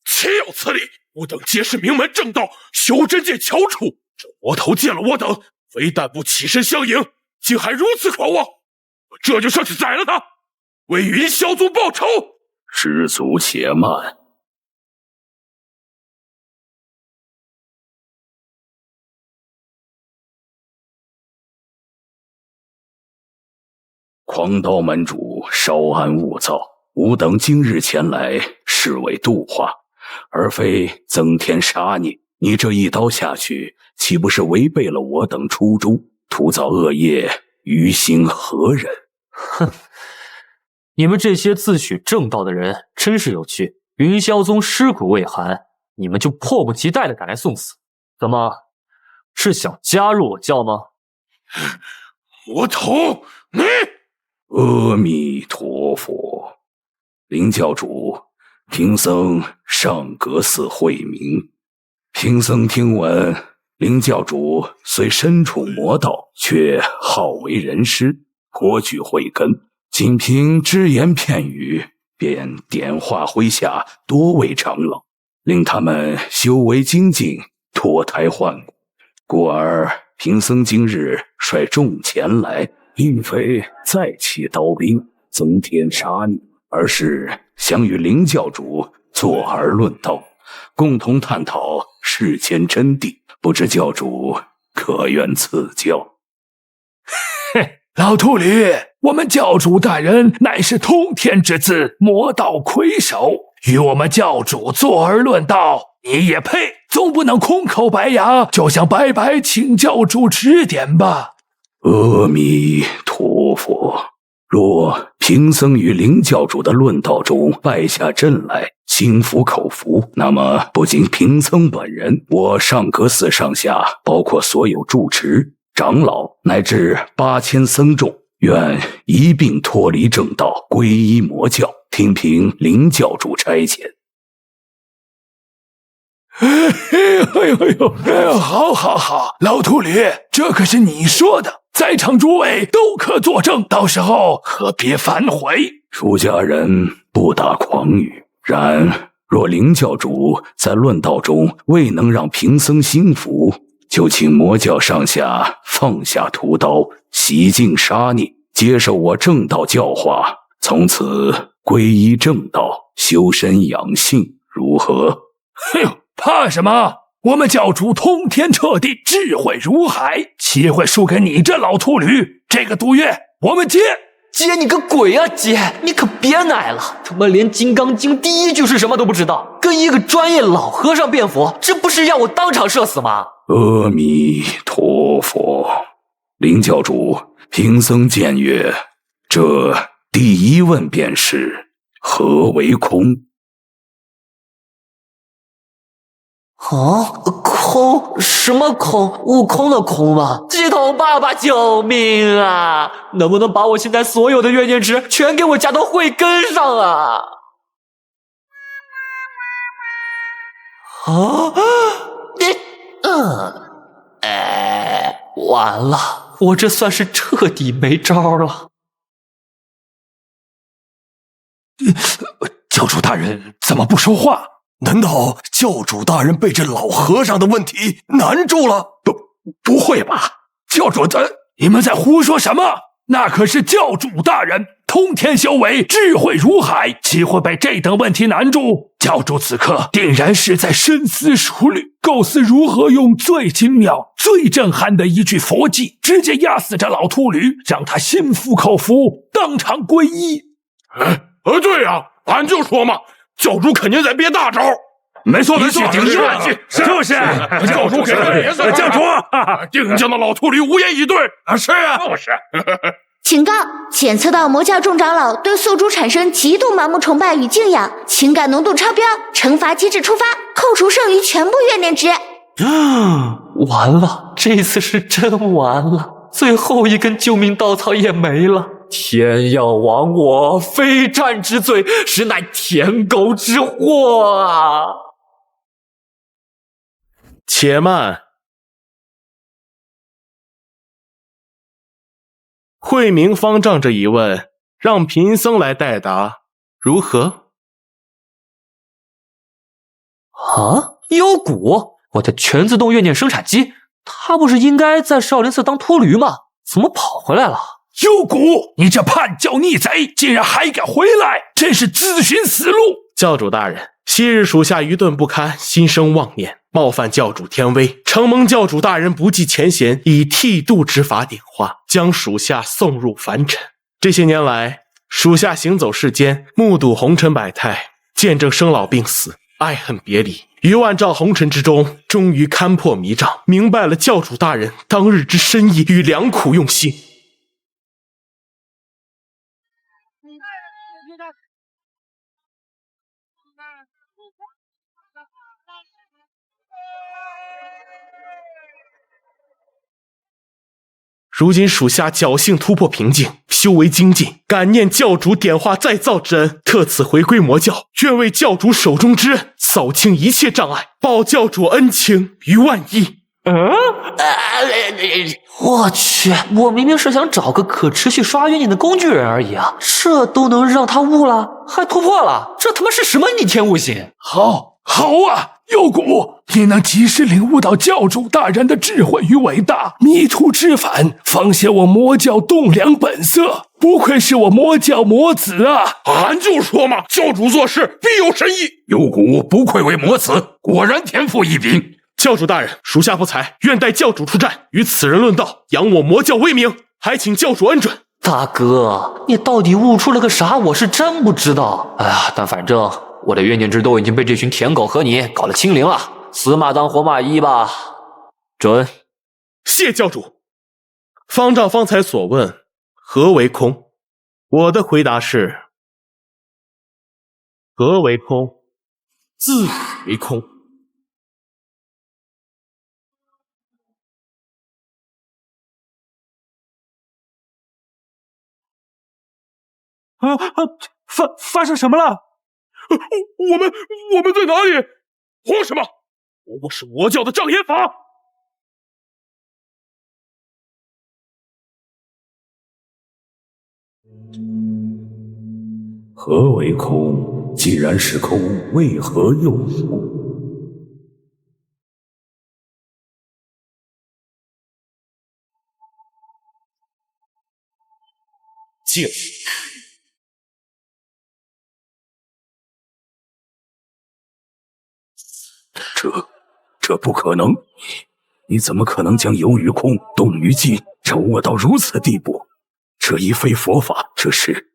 岂有此理！我等皆是名门正道修真界翘楚，这魔头见了我等，非但不起身相迎，竟还如此狂妄！我这就上去宰了他，为云霄宗报仇！师祖且慢。狂刀门主稍安勿躁，吾等今日前来是为度化，而非增添杀孽。你这一刀下去，岂不是违背了我等初衷，徒造恶业，于心何忍？哼，你们这些自诩正道的人真是有趣。云霄宗尸骨未寒，你们就迫不及待地赶来送死，怎么是想加入我教吗？魔头，你！阿弥陀佛，林教主，贫僧上阁寺会明。贫僧听闻林教主虽身处魔道，却好为人师，颇具慧根，仅凭只言片语，便点化麾下多位长老，令他们修为精进，脱胎换骨。故而贫僧今日率众前来，并非再起刀兵增添杀孽，而是想与林教主坐而论道，共同探讨世间真谛，不知教主可愿赐教？嘿，老秃驴，我们教主大人乃是通天之子，魔道魁首，与我们教主坐而论道，你也配？总不能空口白牙，就想白白请教主指点吧？阿弥陀佛，若贫僧与林教主的论道中败下阵来，心服口服，那么不仅贫僧本人，我上阁寺上下，包括所有住持、长老乃至8000僧众，愿一并脱离正道，皈依魔教，听凭林教主差遣。好好好，老秃驴，这可是你说的，在场诸位都可作证，到时候可别反悔。出家人不打诳语，然若林教主在论道中未能让贫僧心服，就请魔教上下放下屠刀，洗净杀孽，接受我正道教化，从此皈依正道，修身养性，如何？嘿呦，怕什么？我们教主通天彻地，智慧如海，岂会输给你这老秃驴？这个赌约我们接。接你个鬼啊接！你可别奶了，他妈连《金刚经》第一句是什么都不知道，跟一个专业老和尚辩佛，这不是让我当场射死吗？阿弥陀佛，林教主，贫僧僭越，这第一问便是何为空？空？什么空？悟空的空吗？鸡头爸爸，救命啊！能不能把我现在所有的怨念值全给我加到慧根上啊？完了，我这算是彻底没招了。教主大人怎么不说话？难道教主大人被这老和尚的问题难住了？不会吧？教主你们在胡说什么？那可是教主大人，通天修为，智慧如海，岂会被这等问题难住？教主此刻定然是在深思熟虑，构思如何用最精妙、最震撼的一句佛偈，直接压死这老秃驴，让他心服口服，当场皈依。对呀，俺就说嘛，教主肯定在憋大招。没错，就是教主给个脸色，教主定将那老秃驴无言以对。是啊，就是。警告：检测到魔教众长老对宿主产生极度盲目崇拜与敬仰，情感浓度超标，惩罚机制触发，扣除剩余全部怨念值。完了，这次是真完了，最后一根救命稻草也没了。天要亡我，非战之罪，实乃舔狗之祸啊！且慢，慧明方丈这一问，让贫僧来代答，如何？啊，幽谷，我的全自动怨念生产机，他不是应该在少林寺当秃驴吗？怎么跑回来了？幽谷，你这叛教逆贼，竟然还敢回来，真是自寻死路！教主大人，昔日属下愚钝不堪，心生妄念，冒犯教主天威，承蒙教主大人不计前嫌，以剃度之法点化，将属下送入凡尘。这些年来，属下行走世间，目睹红尘百态，见证生老病死，爱恨别离，于万丈红尘之中，终于勘破迷障，明白了教主大人当日之深意与良苦用心。如今属下侥幸突破瓶颈，修为精进，感念教主点化再造之恩，特此回归魔教，愿为教主手中之恩扫清一切障碍，报教主恩情于万一。我去，我明明是想找个可持续刷怨念的工具人而已啊，这都能让他悟了，还突破了，这他妈是什么逆天悟性？好啊，幽谷，你能及时领悟到教主大人的智慧与伟大，迷途知返，方显我魔教栋梁本色，不愧是我魔教魔子啊！俺就说嘛，教主做事必有深意。幽谷不愧为魔子，果然天赋异禀。教主大人，属下不才，愿待教主出战，与此人论道，扬我魔教威名，还请教主恩准。大哥，你到底悟出了个啥？我是真不知道。哎呀，但反正我的怨念值都已经被这群舔狗和你搞了清零了，死马当活马医吧。准。谢教主。方丈方才所问，何为空？我的回答是：何为空？自己为空。发生什么了？我们在哪里？慌什么？我是魔教的障眼法。何为空？既然是空，为何又有？静。这不可能！你怎么可能将有与空、动与静掌握到如此地步？这亦非佛法，这是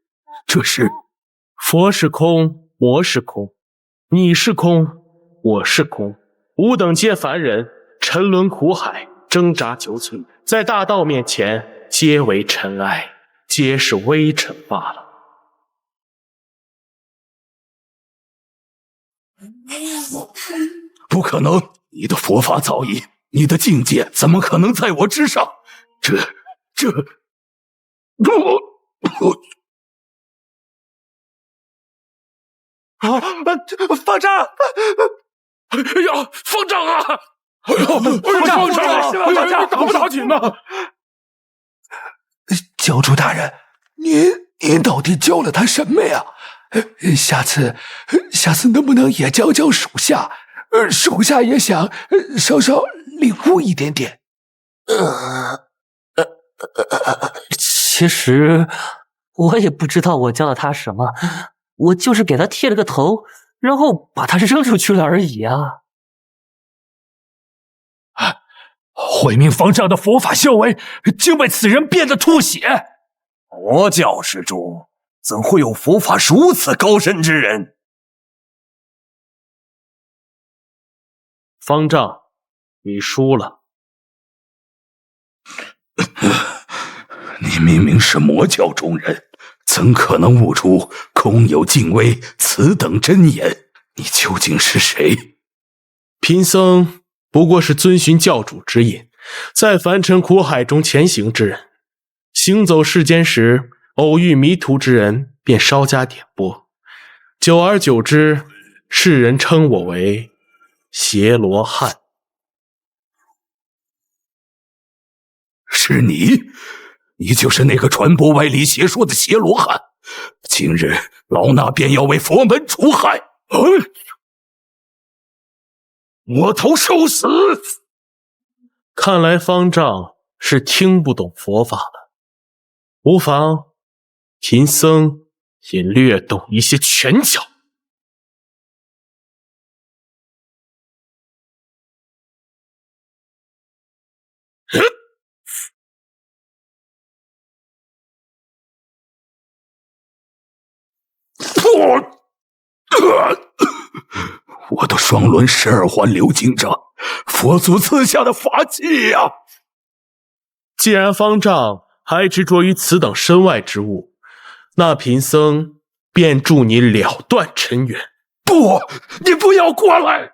佛是空，魔是空，你是空，我是空，吾等皆凡人，沉沦苦海，挣扎求存，在大道面前，皆为尘埃，皆是微尘罢了。不可能！你的佛法早已，你的境界怎么可能在我之上？方丈！哎呀，方丈啊！哎呀，方丈，打不打紧呢？教主大人，您到底教了他什么呀？下次能不能也教教属下？属下也想稍稍领悟一点点。其实我也不知道我教了他什么，我就是给他剃了个头，然后把他扔出去了而已啊。慧明方丈的佛法修为竟被此人变得吐血。魔教之中怎会有佛法如此高深之人？方丈，你输了。你明明是魔教中人，怎可能悟出空有尽微此等真言？你究竟是谁？贫僧不过是遵循教主指引，在凡尘苦海中前行之人。行走世间时，偶遇迷途之人，便稍加点拨。久而久之，世人称我为邪罗汉。是你？你就是那个传播歪理邪说的邪罗汉。今日老衲便要为佛门除害。魔头受死！看来方丈是听不懂佛法了，无妨，贫僧也略懂一些拳脚。我的双轮12环流金杖，佛祖赐下的法器呀！既然方丈还执着于此等身外之物，那贫僧便助你了断尘缘。不，你不要过来！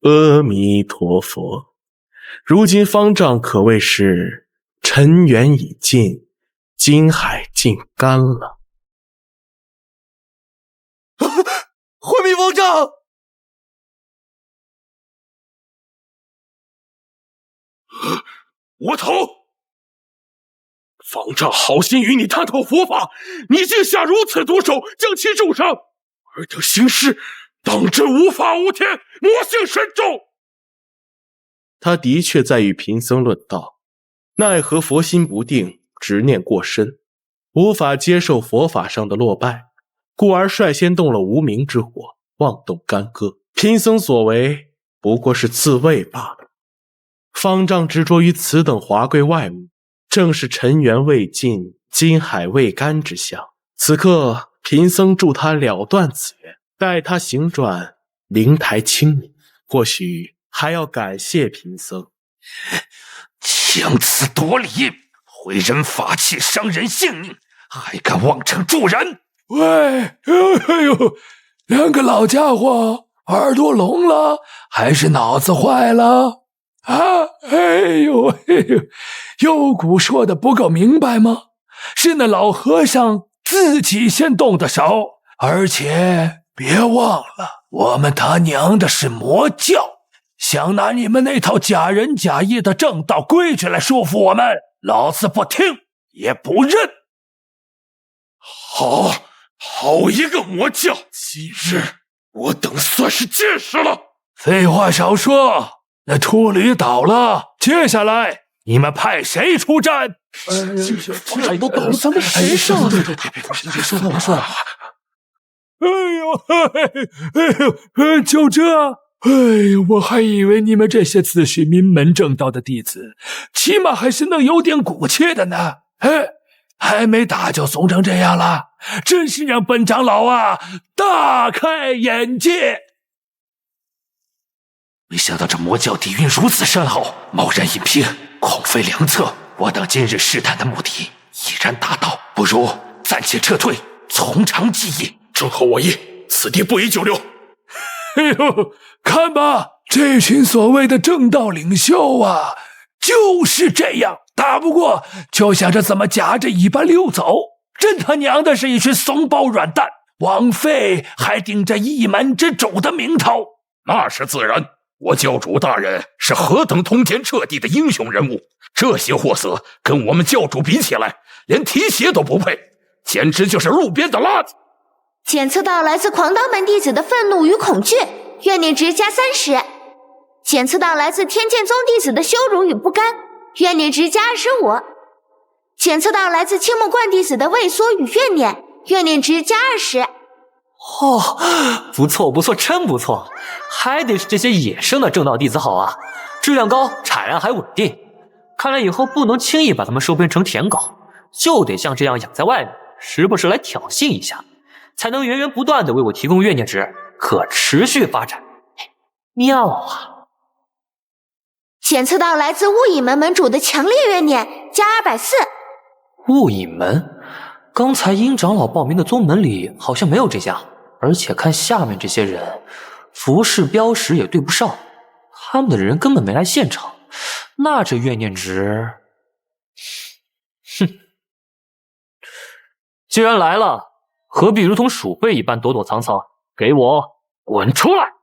阿弥陀佛，如今方丈可谓是尘缘已尽，金海尽干了。回民方丈！我头！方丈好心与你探讨佛法，你竟下如此毒手，将其重伤，尔等行事当真无法无天，魔性深重。他的确在与贫僧论道，奈何佛心不定，执念过深，无法接受佛法上的落败，故而率先动了无名之火，妄动干戈。贫僧所为不过是自卫罢了。方丈执着于此等华贵外物，正是尘缘未尽，金海未干之象。此刻贫僧助他了断此缘，待他行转灵台清明，或许还要感谢贫僧。强词夺理，毁人法器，伤人性命，还敢妄称助人！喂，哎呦，两个老家伙，耳朵聋了还是脑子坏了？啊，哎呦，幽谷说的不够明白吗？是那老和尚自己先动的手，而且别忘了，我们他娘的是魔教，想拿你们那套假仁假义的正道规矩来束缚我们，老子不听也不认。好一个魔教！今日我等算是见识了。废话少说。那秃驴倒了，接下来你们派谁出战？这都倒了，咱们谁上？别说。就这？我还以为你们这些自诩名门正道的弟子，起码还是能有点骨气的呢。还没打就怂成这样了，真是让本长老啊大开眼界。没想到这魔教底蕴如此深厚，贸然引兵，恐非良策。我等今日试探的目的已然达到，不如暂且撤退，从长计议。正合我意，此地不宜久留。哎呦，看吧，这群所谓的正道领袖啊，就是这样，打不过就想着怎么夹着尾巴溜走，真他娘的是一群怂包软蛋，枉费还顶着一门之主的名头。那是自然。我教主大人是何等通天彻地的英雄人物，这些货色跟我们教主比起来，连提鞋都不配，简直就是路边的垃圾。检测到来自狂刀门弟子的愤怒与恐惧，怨念值加30；检测到来自天剑宗弟子的羞辱与不甘，怨念值加25；检测到来自青木观弟子的畏缩与怨念，怨念值加20。不错，真不错，还得是这些野生的正道弟子好啊，质量高，产量还稳定。看来以后不能轻易把他们收编成舔狗，就得像这样养在外面，时不时来挑衅一下，才能源源不断的为我提供怨念值。可持续发展。妙啊！检测到来自雾隐门门主的强烈怨念，加240。雾隐门，刚才殷长老报名的宗门里好像没有这家，而且看下面这些人，服饰标识也对不上，他们的人根本没来现场，那这怨念值，哼！既然来了，何必如同鼠辈一般躲躲藏藏？给我滚出来！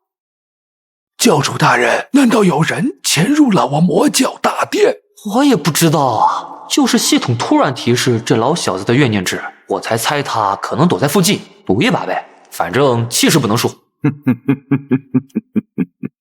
教主大人，难道有人潜入了我魔教大殿？我也不知道啊，就是系统突然提示这老小子的怨念值，我才猜他可能躲在附近，赌一把呗。反正气势不能输。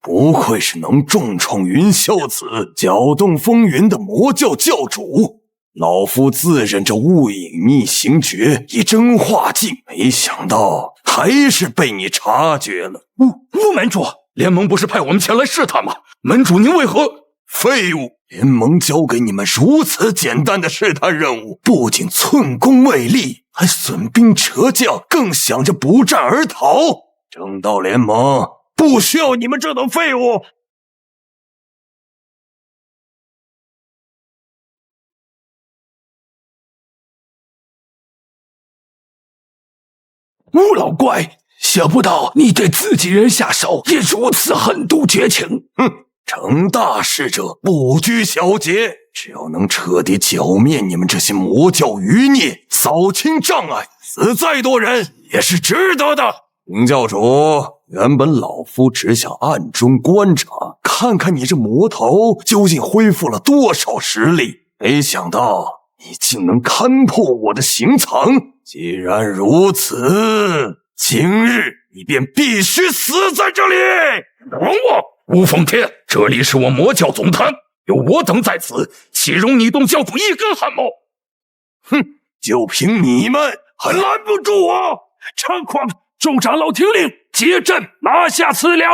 不愧是能重创云霄子、搅动风云的魔教教主。老夫自认这雾隐秘行诀已真化境，没想到还是被你察觉了。雾门主，联盟不是派我们前来试探吗？门主您为何？废物！联盟交给你们如此简单的试探任务，不仅寸功未立，还损兵折将，更想着不战而逃。正道联盟不需要你们这等废物。吴老怪，想不到你对自己人下手也如此狠毒绝情。哼，成大事者不拘小节，只要能彻底剿灭你们这些魔教余孽，扫清障碍，死再多人也是值得的。林教主，原本老夫只想暗中观察，看看你这魔头究竟恢复了多少实力，没想到你竟能勘破我的行藏。既然如此，今日你便必须死在这里！等我，吴奉天，这里是我魔教总坛，有我等在此，岂容你动教主一根汗毛？哼，就凭你们还拦不住我！猖狂！众长老听令，结阵拿下此寮。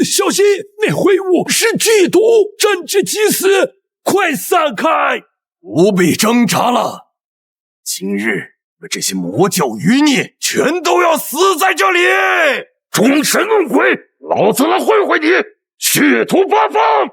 小心，那秽物是剧毒，真知其死，快散开！不必挣扎了，今日你们这些魔教余孽全都要死在这里！众神弄鬼，老子来会会你，血屠八方！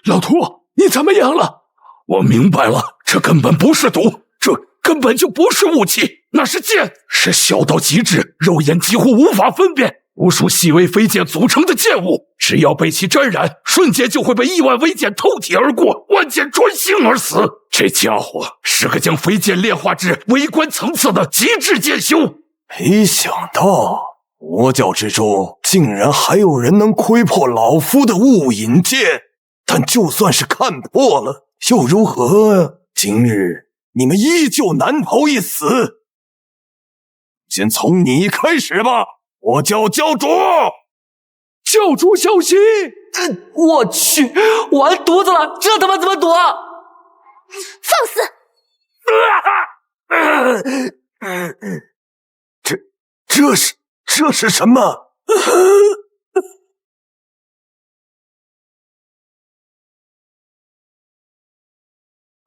老秃，你怎么样了？我明白了，这根本不是毒，这根本就不是武器，那是剑，是小到极致，肉眼几乎无法分辨，无数细微飞剑组成的剑物，只要被其沾染，瞬间就会被亿万微剑透体而过，万剑穿心而死。这家伙是个将飞剑炼化至微观层次的极致剑修。没想到魔教之中竟然还有人能窥破老夫的雾隐剑，但就算是看破了又如何？今日你们依旧难逃一死。先从你开始吧，我叫教主。教主小心！我去，完犊子了，这他妈怎么躲？放肆！这是什么？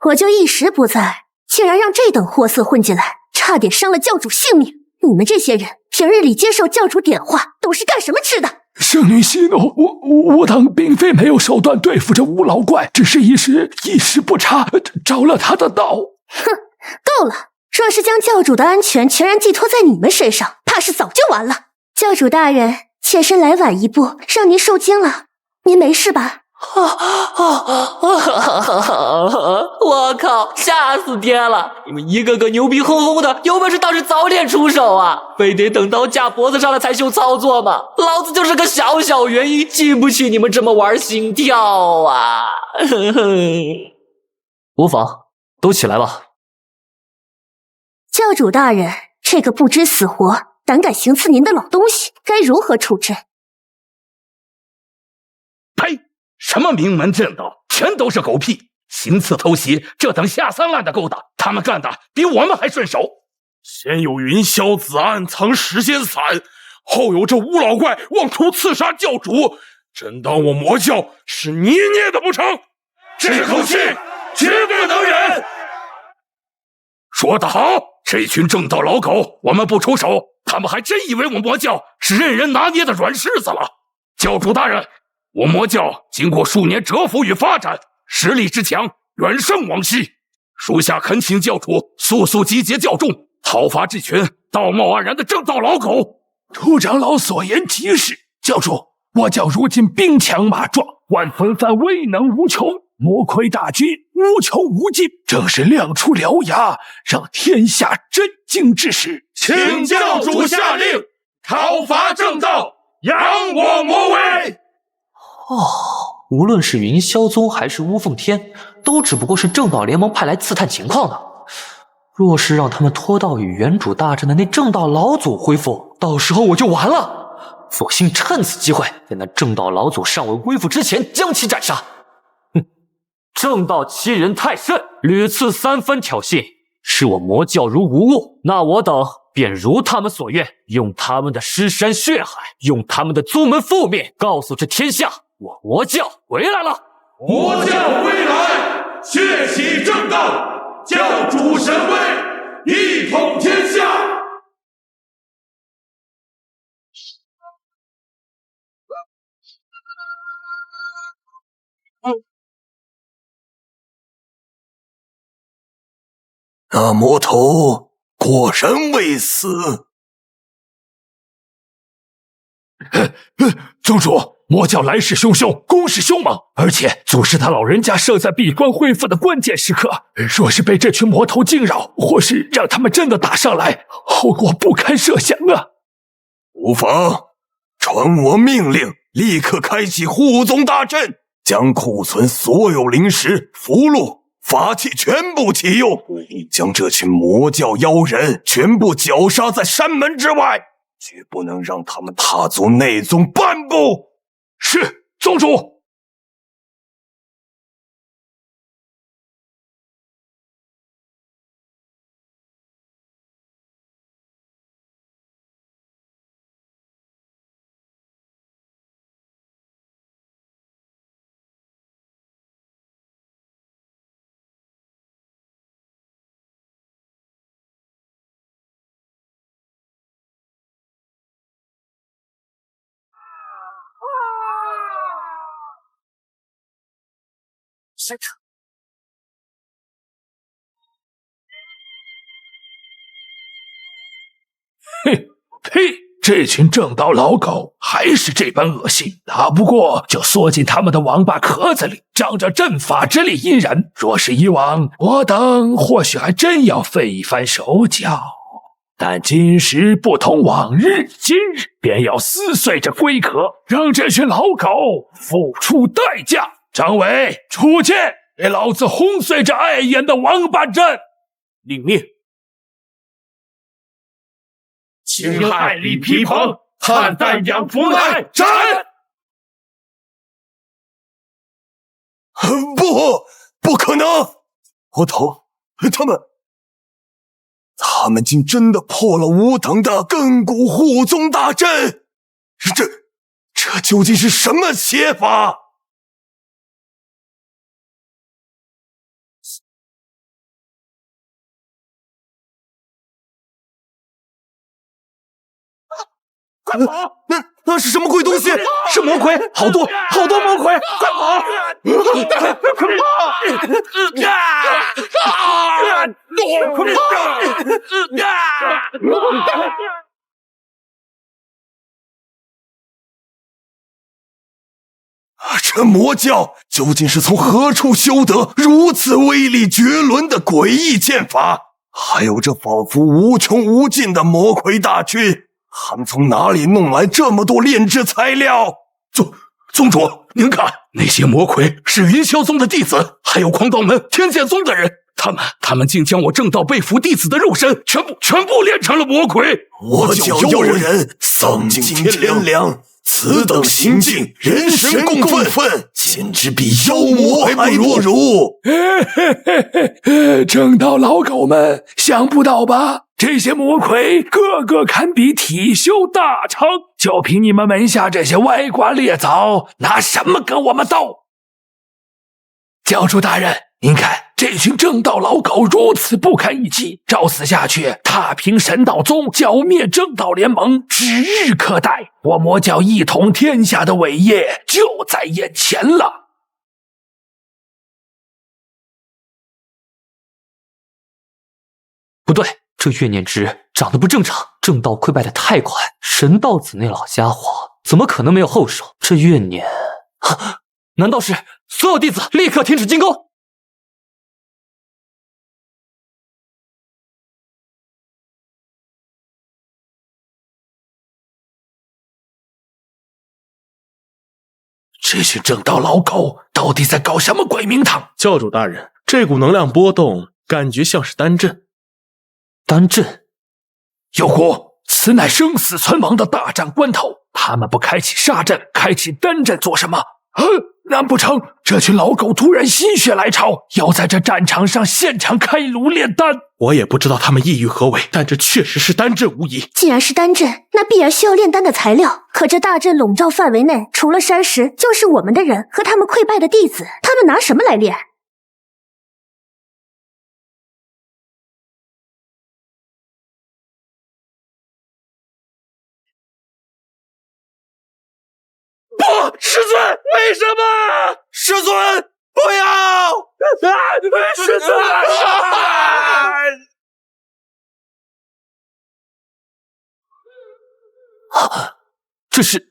我就一时不在，竟然让这等货色混进来，差点伤了教主性命。你们这些人平日里接受教主点化都是干什么吃的？圣女息怒，我等并非没有手段对付这吴老怪，只是一时不察，着了他的道。哼，够了！若是将教主的安全全然寄托在你们身上，怕是早就完了。教主大人，妾身来晚一步，让您受惊了。您没事吧？我靠，吓死爹了！你们一个个牛逼哄哄的，有本事倒是早点出手啊！非得等刀架脖子上了才秀操作吗？老子就是个小元婴，经不起你们这么玩心跳啊！无妨，都起来吧。教主大人，这个不知死活、胆敢行刺您的老东西，该如何处置？呸！什么名门正道，全都是狗屁！行刺偷袭，这等下三滥的勾当，他们干的比我们还顺手。先有云霄子暗藏时仙伞，后有这吴老怪妄图刺杀教主，真当我魔教是你捏的不成？这口气绝不能忍！说得好，这群正道老狗，我们不出手，他们还真以为我魔教是任人拿捏的软柿子了。教主大人，我魔教经过数年蛰伏与发展，实力之强远胜往昔，属下恳请教主速速集结教众，讨伐这群道貌岸然的正道老狗。楚长老所言极是，教主，我教如今兵强马壮，万魂幡威能无穷，魔魁大军无穷无尽，正是亮出獠牙，让天下震惊之时。请教主下令，讨伐正道，扬我魔威。无论是云霄宗还是乌凤天，都只不过是正道联盟派来刺探情况的。若是让他们拖到与原主大战的那正道老祖恢复，到时候我就完了。索性趁此机会，在那正道老祖尚未恢复之前将其斩杀。正道欺人太甚，屡次三番挑衅，视我魔教如无物，那我等便如他们所愿，用他们的尸山血海，用他们的宗门覆灭，告诉这天下，我魔教回来了。魔教归来，血洗正道，教主神威，一统天下。那魔头果然未死。宗主，魔教来势汹汹，攻势凶猛，而且祖师他老人家设在闭关恢复的关键时刻，若是被这群魔头惊扰，或是让他们真的打上来，后果不堪设想啊！无妨，传我命令，立刻开启护宗大阵，将库存所有灵石、符箓、法器全部启用，将这群魔教妖人全部绞杀在山门之外，绝不能让他们踏足内宗半步。是，宗主。山城，呸！这群正道老狗还是这般恶心，打不过就缩进他们的王八壳子里，仗着阵法之力隐忍。若是以往，我等或许还真要费一番手脚，但今时不同往日，今日便要撕碎这龟壳，让这群老狗付出代价。张伟，出剑，给老子轰碎这碍眼的王八阵！领命。侵害力皮蓬，汉旦养福来，斩！不可能！魔头，他们竟真的破了吾等的亘古护宗大阵！这究竟是什么邪法？快跑！那是什么鬼东西？是魔鬼，好多魔鬼！快跑！快这魔教究竟是从何处修得如此威力绝伦的诡异剑法？还有这仿佛无穷无尽的魔魁大军，他们从哪里弄来这么多炼制材料？宗主，您看，那些魔魁是云霄宗的弟子，还有狂道门、天剑宗的人，他们竟将我正道被俘弟子的肉身全部炼成了魔魁。我教妖人丧尽天良，此等行径，人神共愤，简直比妖魔还不如。正道老狗们，想不到吧？这些魔魁个个堪比体修大成，就凭你们门下这些歪瓜裂枣，拿什么跟我们斗？教主大人，您看这群正道老狗如此不堪一击，照此下去，踏平神道宗，剿灭正道联盟指日可待。我魔教一统天下的伟业就在眼前了。不对，这月念值长得不正常，正道溃败的太快，神道子那老家伙怎么可能没有后手？这月念，难道是所有弟子立刻停止进攻？这群正道老狗到底在搞什么鬼名堂？教主大人，这股能量波动感觉像是丹阵。丹阵？有果，此乃生死存亡的大战关头，他们不开启杀阵，开启丹阵做什么？难不成这群老狗突然心血来潮，要在这战场上现场开炉炼丹？我也不知道他们意欲何为，但这确实是丹阵无疑。既然是丹阵，那必然需要炼丹的材料。可这大阵笼罩范围内，除了山石，就是我们的人和他们溃败的弟子，他们拿什么来炼？不，师尊，为什么？师尊，不要！师尊！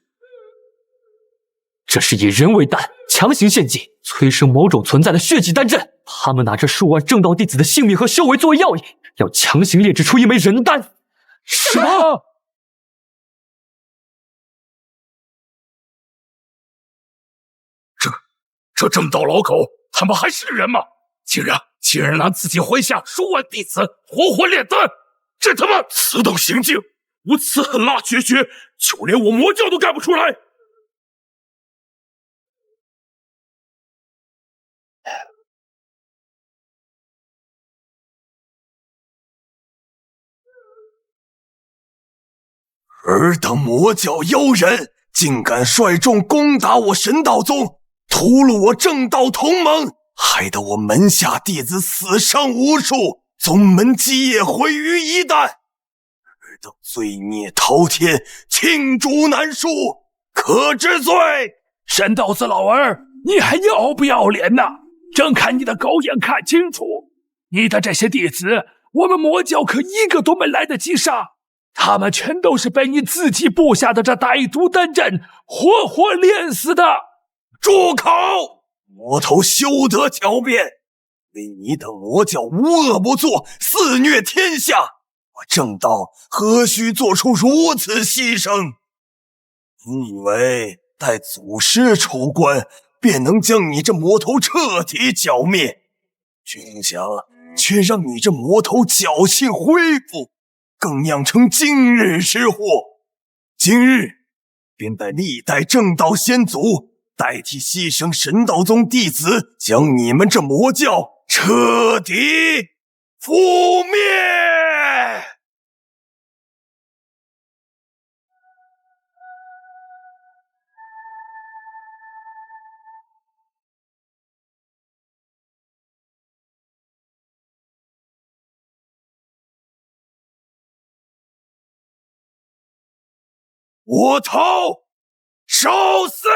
这是以人为丹，强行献祭，催生某种存在的血祭丹阵。他们拿着数万正道弟子的性命和修为作为要引，要强行炼制出一枚人丹。什么？这正道老狗，他们还是人吗？竟然拿自己麾下数万弟子活活炼丹，这他妈此等行径，无此狠辣决绝，就连我魔教都干不出来。尔等魔教妖人，竟敢率众攻打我神道宗，屠戮我正道同盟，害得我门下弟子死伤无数，宗门基业毁于一旦。尔等罪孽滔天，罄竹难书，可知罪？神道子老儿，你还要不要脸呐？睁开你的狗眼看清楚，你的这些弟子，我们魔教可一个都没来得及杀，他们全都是被你自己布下的这歹毒丹阵活活炼死的。住口！魔头休得狡辩，为你等魔教无恶不作，肆虐天下，我正道何须做出如此牺牲？你以为待祖师出关，便能将你这魔头彻底剿灭？却不想却让你这魔头侥幸恢复，更酿成今日之祸。今日便待历代正道先祖代替牺牲神道宗弟子，将你们这魔教彻底覆灭！魔头受死！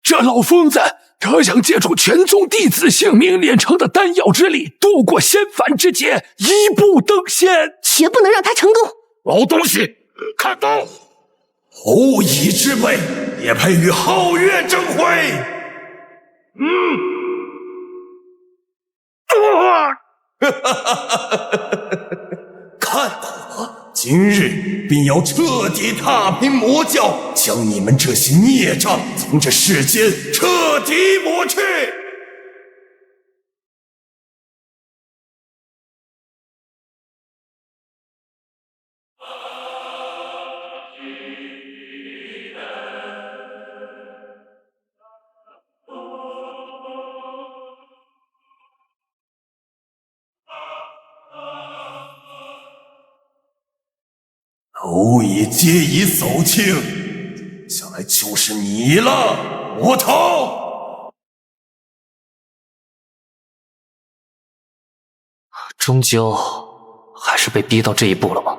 这老疯子，他想借助全宗弟子性命炼成的丹药之力，度过仙凡之劫，一步登仙，绝不能让他成功！老东西，看刀！后羿之辈也配与皓月争辉？看我今日便要彻底踏平魔教，将你们这些孽障从这世间彻底抹去！狗已皆已扫清，接下来就是你了，魔头。终究还是被逼到这一步了吗？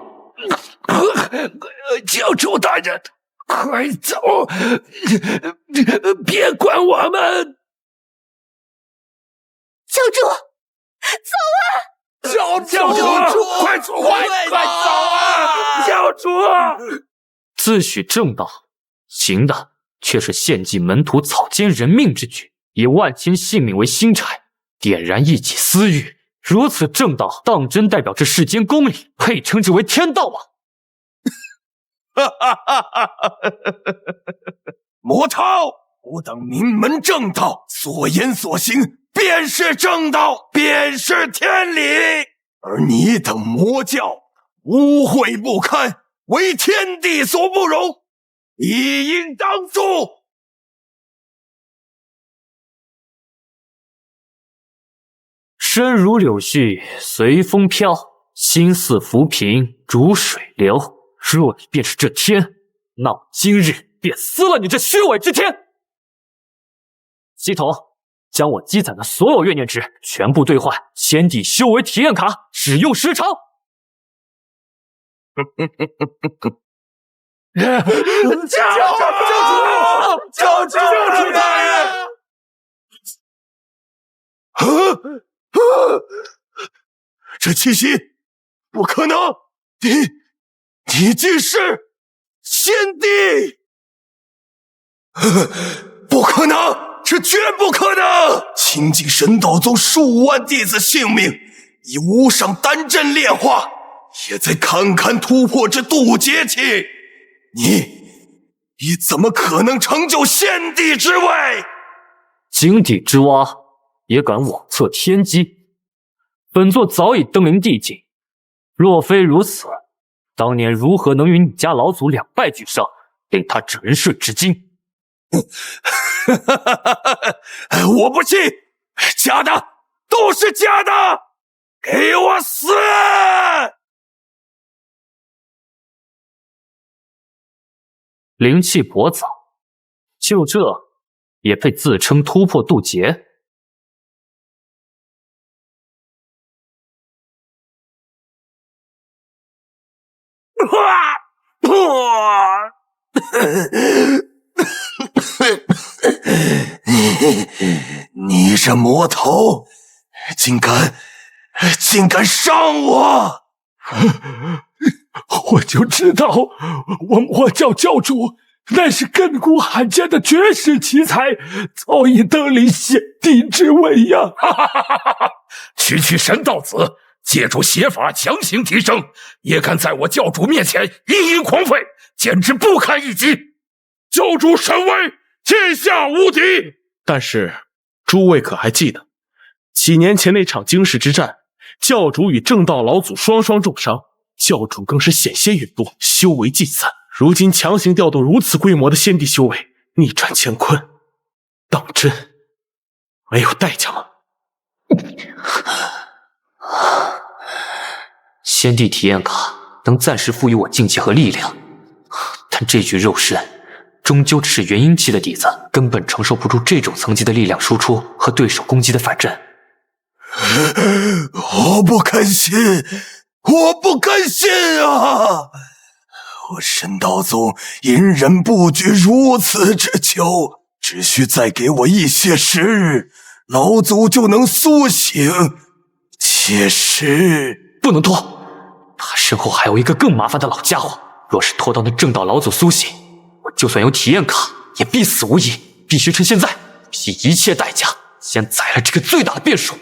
教主大人，快走！别管我们！教主，走啊！教主，快走啊！教主，自诩正道，行的却是献祭门徒草菅人命之举，以万千性命为薪柴，点燃一己私欲。如此正道，当真代表这世间公理，配称之为天道吗？魔头，吾等名门正道，所言所行便是正道，便是天理。而你等魔教污秽不堪，为天地所不容，理应当诛。身如柳絮随风飘，心似浮萍逐水流。若你便是这天，那我今日便撕了你这虚伪之天！系统，将我积攒的所有怨念值全部兑换先帝修为体验卡，使用时长。教主大人！这气息不可能！你竟是先帝！不可能，这绝不可能！倾尽神道宗数万弟子性命，以无上丹阵炼化，也在堪堪突破这渡劫期。你怎么可能成就先帝之位？井底之蛙也敢妄测天机，本座早已登临地境。若非如此，当年如何能与你家老祖两败俱伤，令他沉睡至今？我不信，假的，都是假的！给我死！灵气薄早，就这也配自称突破渡劫？你这魔头，竟敢伤我！我就知道，我教教主乃是亘古罕见的绝世奇才，早已登临先帝之位呀！区神道子，借助邪法强行提升，也敢在我教主面前一一狂吠，简直不堪一击！教主神威，天下无敌！但是诸位可还记得几年前那场惊世之战，教主与正道老祖双双重伤，教主更是险些陨落，修为尽散。如今强行调动如此规模的先帝修为，逆转乾坤，当真没有代价吗？先帝体验卡能暂时赋予我境界和力量，但这具肉身终究只是元婴期的底子，根本承受不住这种层级的力量输出和对手攻击的反震。我不甘心，我不甘心啊！我神道宗隐忍不举如此之久，只需再给我一些时日，老祖就能苏醒。届时不能拖，他身后还有一个更麻烦的老家伙，若是拖到那正道老祖苏醒，我就算有体验卡也必死无疑。必须趁现在，不惜一切代价，先宰了这个最大的变数。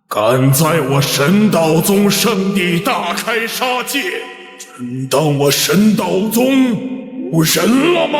敢在我神道宗圣地大开杀戒，真当我神道宗无人了吗？